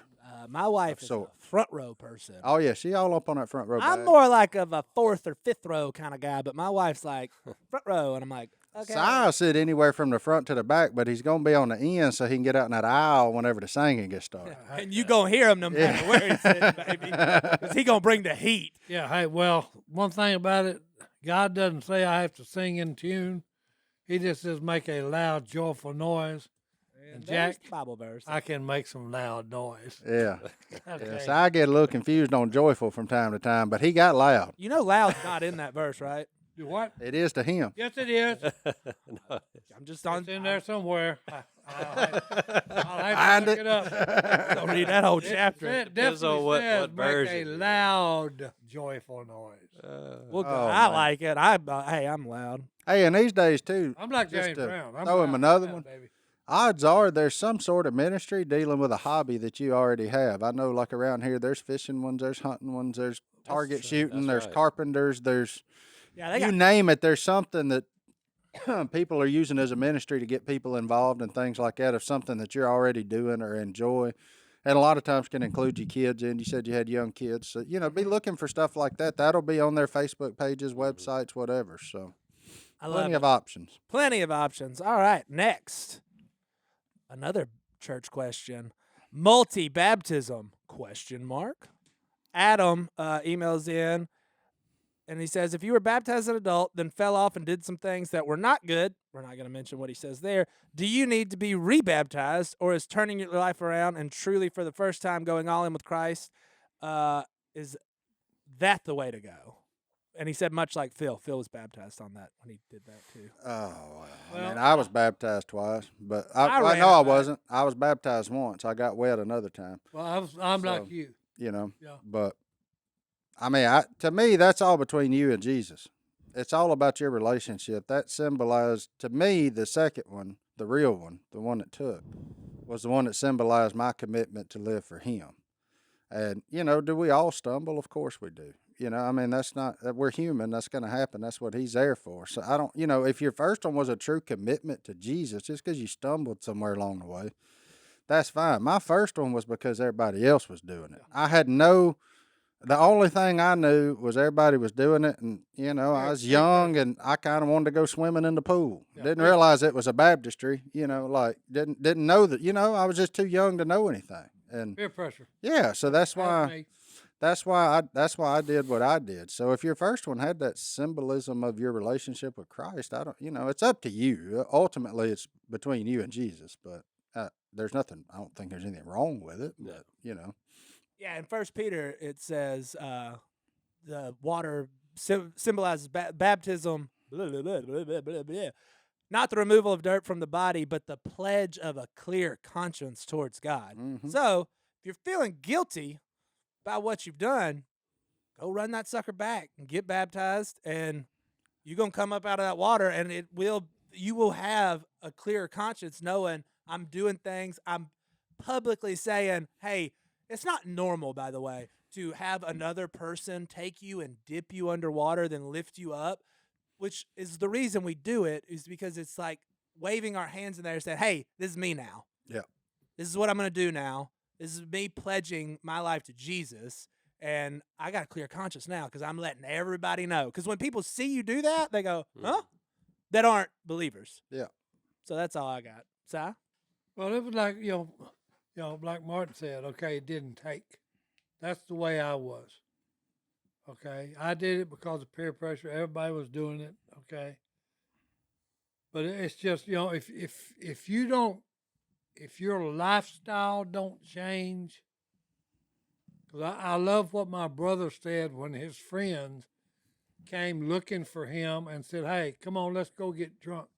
Speaker 2: My wife is a
Speaker 1: sort.
Speaker 2: front row person.
Speaker 1: Oh yeah, she all up on that front row.
Speaker 2: I'm
Speaker 1: bag.
Speaker 2: more like of a fourth or fifth row kind of guy, but my wife's like front row, and I'm like, okay.
Speaker 1: Si'll sit anywhere from the front to the back, but he's gonna be on the end so he can get out in that aisle whenever the singing gets started.
Speaker 2: And you gonna hear him no matter where he's sitting, baby, because he gonna bring the heat.
Speaker 3: Yeah, hey, well, one thing about it, God doesn't say I have to sing in tune. He just says make a loud, joyful noise. And
Speaker 2: There's
Speaker 3: Jack,
Speaker 2: the Bible verse.
Speaker 3: I can make some loud noise.
Speaker 1: Yeah.
Speaker 3: Okay.
Speaker 1: Yeah, so I get a little confused on joyful from time to time, but he got loud.
Speaker 2: You know, loud's not in that verse, right?
Speaker 3: Do what?
Speaker 1: It is to him.
Speaker 3: Yes, it is.
Speaker 4: No,
Speaker 2: I'm just on.
Speaker 3: It's in there somewhere. I'll have
Speaker 1: Find
Speaker 3: to look
Speaker 1: it.
Speaker 3: it up.
Speaker 2: I'll read that whole chapter.
Speaker 3: It
Speaker 4: Depends on
Speaker 3: definitely
Speaker 4: what
Speaker 3: says make a
Speaker 4: version.
Speaker 3: loud, joyful noise.
Speaker 2: We'll go.
Speaker 1: Oh,
Speaker 2: I
Speaker 1: man.
Speaker 2: like it. Hey, I'm loud.
Speaker 1: Hey, and these days too,
Speaker 3: I'm like
Speaker 1: just
Speaker 3: James
Speaker 1: to
Speaker 3: Brown. I'm
Speaker 1: throw him
Speaker 3: loud,
Speaker 1: another
Speaker 3: loud,
Speaker 1: one.
Speaker 3: baby.
Speaker 1: odds are there's some sort of ministry dealing with a hobby that you already have. I know, like around here, there's fishing ones, there's hunting ones, there's target
Speaker 4: true.
Speaker 1: shooting,
Speaker 4: That's
Speaker 1: there's
Speaker 4: right.
Speaker 1: carpenters, there's
Speaker 2: Yeah, they
Speaker 1: you
Speaker 2: got
Speaker 1: name it. There's something that people are using as a ministry to get people involved and things like that of something that you're already doing or enjoy. And a lot of times can include your kids in. You said you had young kids. So, be looking for stuff like that. That'll be on their Facebook pages, websites, whatever. So
Speaker 2: I love
Speaker 1: plenty
Speaker 2: it.
Speaker 1: of options.
Speaker 2: Plenty of options. All right, next. Another church question. Multi-baptism, question mark. Adam emails in, and he says, if you were baptized as an adult, then fell off and did some things that were not good, we're not going to mention what he says there, do you need to be rebaptized, or is turning your life around and truly for the first time going all in with Christ, is that the way to go? And he said, much like Phil. Phil was baptized on that when he did that too.
Speaker 1: Oh, well,
Speaker 3: Well,
Speaker 1: I was baptized twice, but
Speaker 2: I ran
Speaker 1: no, I
Speaker 2: it back.
Speaker 1: wasn't. I was baptized once. I got wet another time,
Speaker 3: Well, I'm
Speaker 1: So,
Speaker 3: like you.
Speaker 1: Yeah.
Speaker 3: Yeah.
Speaker 1: But to me, that's all between you and Jesus. It's all about your relationship. That symbolized, to me, the second one, the real one, the one that took, was the one that symbolized my commitment to live for Him. And, do we all stumble? Of course we do. That's not, we're human. That's going to happen. That's what He's there for. So I don't, if your first one was a true commitment to Jesus, just because you stumbled somewhere along the way, that's fine. My first one was because everybody else was doing it. The only thing I knew was everybody was doing it, and I was young and I kind of wanted to go swimming in the pool.
Speaker 3: Yeah.
Speaker 1: Didn't realize it was a baptistry. Didn't know that. I was just too young to know anything. And
Speaker 3: Peer pressure.
Speaker 1: yeah, so that's
Speaker 3: Help
Speaker 1: why
Speaker 3: me.
Speaker 1: that's why I did what I did. So if your first one had that symbolism of your relationship with Christ, I don't. It's up to you. Ultimately, it's between you and Jesus. But there's nothing. I don't think there's anything wrong with it.
Speaker 4: No.
Speaker 1: But
Speaker 2: Yeah, in 1 Peter, it says the water symbolizes baptism, blah, blah, blah, blah, blah, blah, blah. Not the removal of dirt from the body, but the pledge of a clear conscience towards God.
Speaker 1: Mhm.
Speaker 2: So if you're feeling guilty about what you've done, go run that sucker back and get baptized, and you're going to come up out of that water, and you will have a clear conscience knowing I'm doing things. I'm publicly saying, hey, it's not normal, by the way, to have another person take you and dip you underwater, then lift you up, which is the reason we do it, is because it's like waving our hands in there and saying, hey, this is me now.
Speaker 1: Yeah.
Speaker 2: This is what I'm going to do now. This is me pledging my life to Jesus, and I got a clear conscience now because I'm letting everybody know. Because when people see you do that, they go, huh? That aren't believers.
Speaker 1: Yeah.
Speaker 2: So that's all I got. Si?
Speaker 3: Well, it was like, like Martin said, okay, it didn't take. That's the way I was. Okay. I did it because of peer pressure. Everybody was doing it. Okay. But it's just, if your lifestyle don't change, because I love what my brother said when his friends came looking for him and said, hey, come on, let's go get drunk.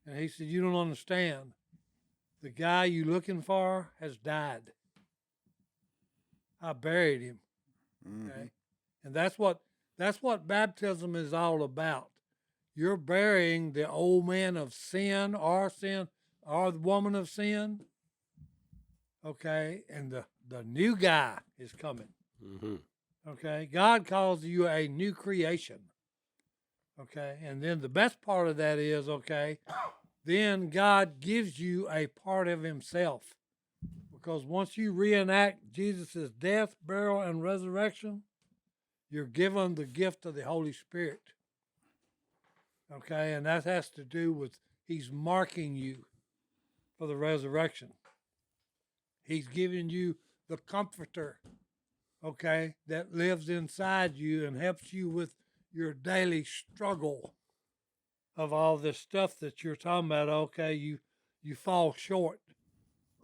Speaker 3: And he said, you don't understand. The guy you looking for has died. I buried him. Okay. And that's what baptism is all about. You're burying the old man of sin or the woman of sin. Okay. And the new guy is coming.
Speaker 4: Mm-hmm.
Speaker 3: Okay. God calls you a new creation. Okay. And then the best part of that is, okay, then God gives you a part of himself. Because once you reenact Jesus' death, burial, and resurrection, you're given the gift of the Holy Spirit. Okay, and that has to do with he's marking you for the resurrection. He's giving you the comforter, okay, that lives inside you and helps you with your daily struggle of all this stuff that you're talking about. Okay, you fall short.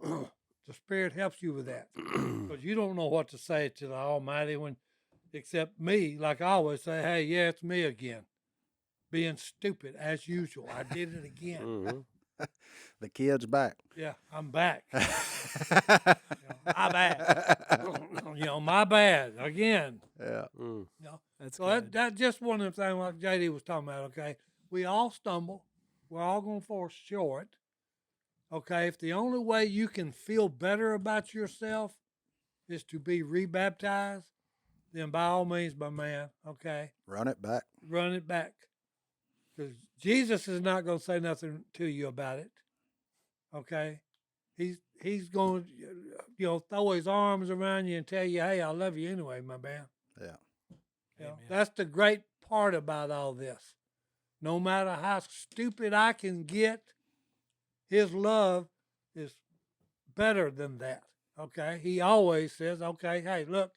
Speaker 3: The Spirit helps you with that because you don't know what to say to the Almighty except me. Like I always say, hey, yeah, it's me again, being stupid as usual. I did it again.
Speaker 4: Mm-hmm.
Speaker 1: The kid's back.
Speaker 3: Yeah, I'm back.
Speaker 2: My bad.
Speaker 3: My bad again.
Speaker 1: Yeah.
Speaker 2: That's
Speaker 3: So
Speaker 2: good.
Speaker 3: that's just one of the things like JD was talking about. Okay, we all stumble. We're all going to fall short. Okay, if the only way you can feel better about yourself is to be rebaptized, then by all means, my man, okay,
Speaker 1: Run it back.
Speaker 3: run it back. Because Jesus is not going to say nothing to you about it. Okay, he's going to throw his arms around you and tell you, hey, I love you anyway, my man.
Speaker 1: Yeah.
Speaker 3: That's the great part about all this. No matter how stupid I can get, his love is better than that. Okay, he always says, okay, hey, look,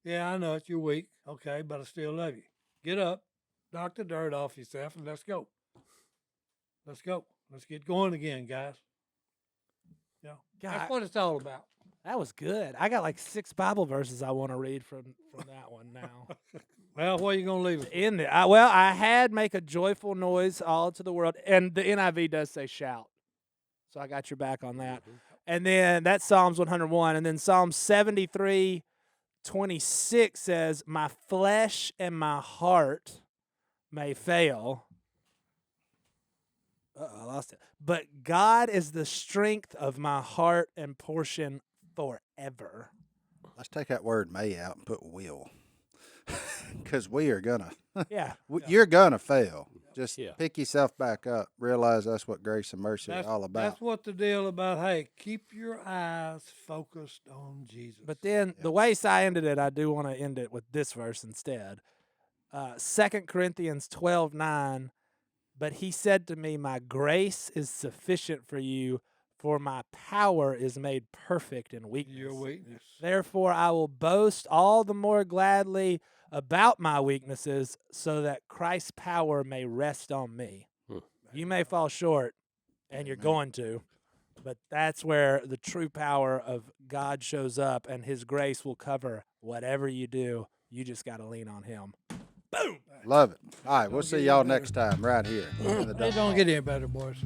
Speaker 3: yeah, I know it, you're weak, okay, but I still love you. Get up, knock the dirt off yourself, and let's go. Let's go. Let's get going again, guys.
Speaker 2: God,
Speaker 3: That's what it's all about.
Speaker 2: that was good. I got like 6 Bible verses I want to read from that one now.
Speaker 3: Well, where you gonna leave it?
Speaker 2: In there, I had make a joyful noise all to the world, and the NIV does say shout, so I got your back on that. And then that's Psalms 101, and then Psalm 73:26 says, "My flesh and my heart may fail." I lost it. But God is the strength of my heart and portion forever.
Speaker 1: Let's take that word may out and put will. Because we are going to.
Speaker 2: Yeah.
Speaker 1: You're going to fail. Just
Speaker 4: Yeah.
Speaker 1: pick yourself back up. Realize that's what grace and mercy
Speaker 3: That's
Speaker 1: is all about.
Speaker 3: That's what the deal about. Hey, keep your eyes focused on Jesus.
Speaker 2: But then the way Si ended it, I do want to end it with this verse instead. 2 Corinthians 12:9. But he said to me, my grace is sufficient for you, for my power is made perfect in weakness.
Speaker 3: Your weakness.
Speaker 2: Therefore, I will boast all the more gladly about my weaknesses, so that Christ's power may rest on me. You may fall short, and you're going to, but that's where the true power of God shows up, and his grace will cover whatever you do. You just got to lean on him. Boom!
Speaker 1: Love it. All right, we'll see y'all next time right here. in the
Speaker 3: They
Speaker 1: Dump
Speaker 3: don't
Speaker 1: Off.
Speaker 3: get any better, boys.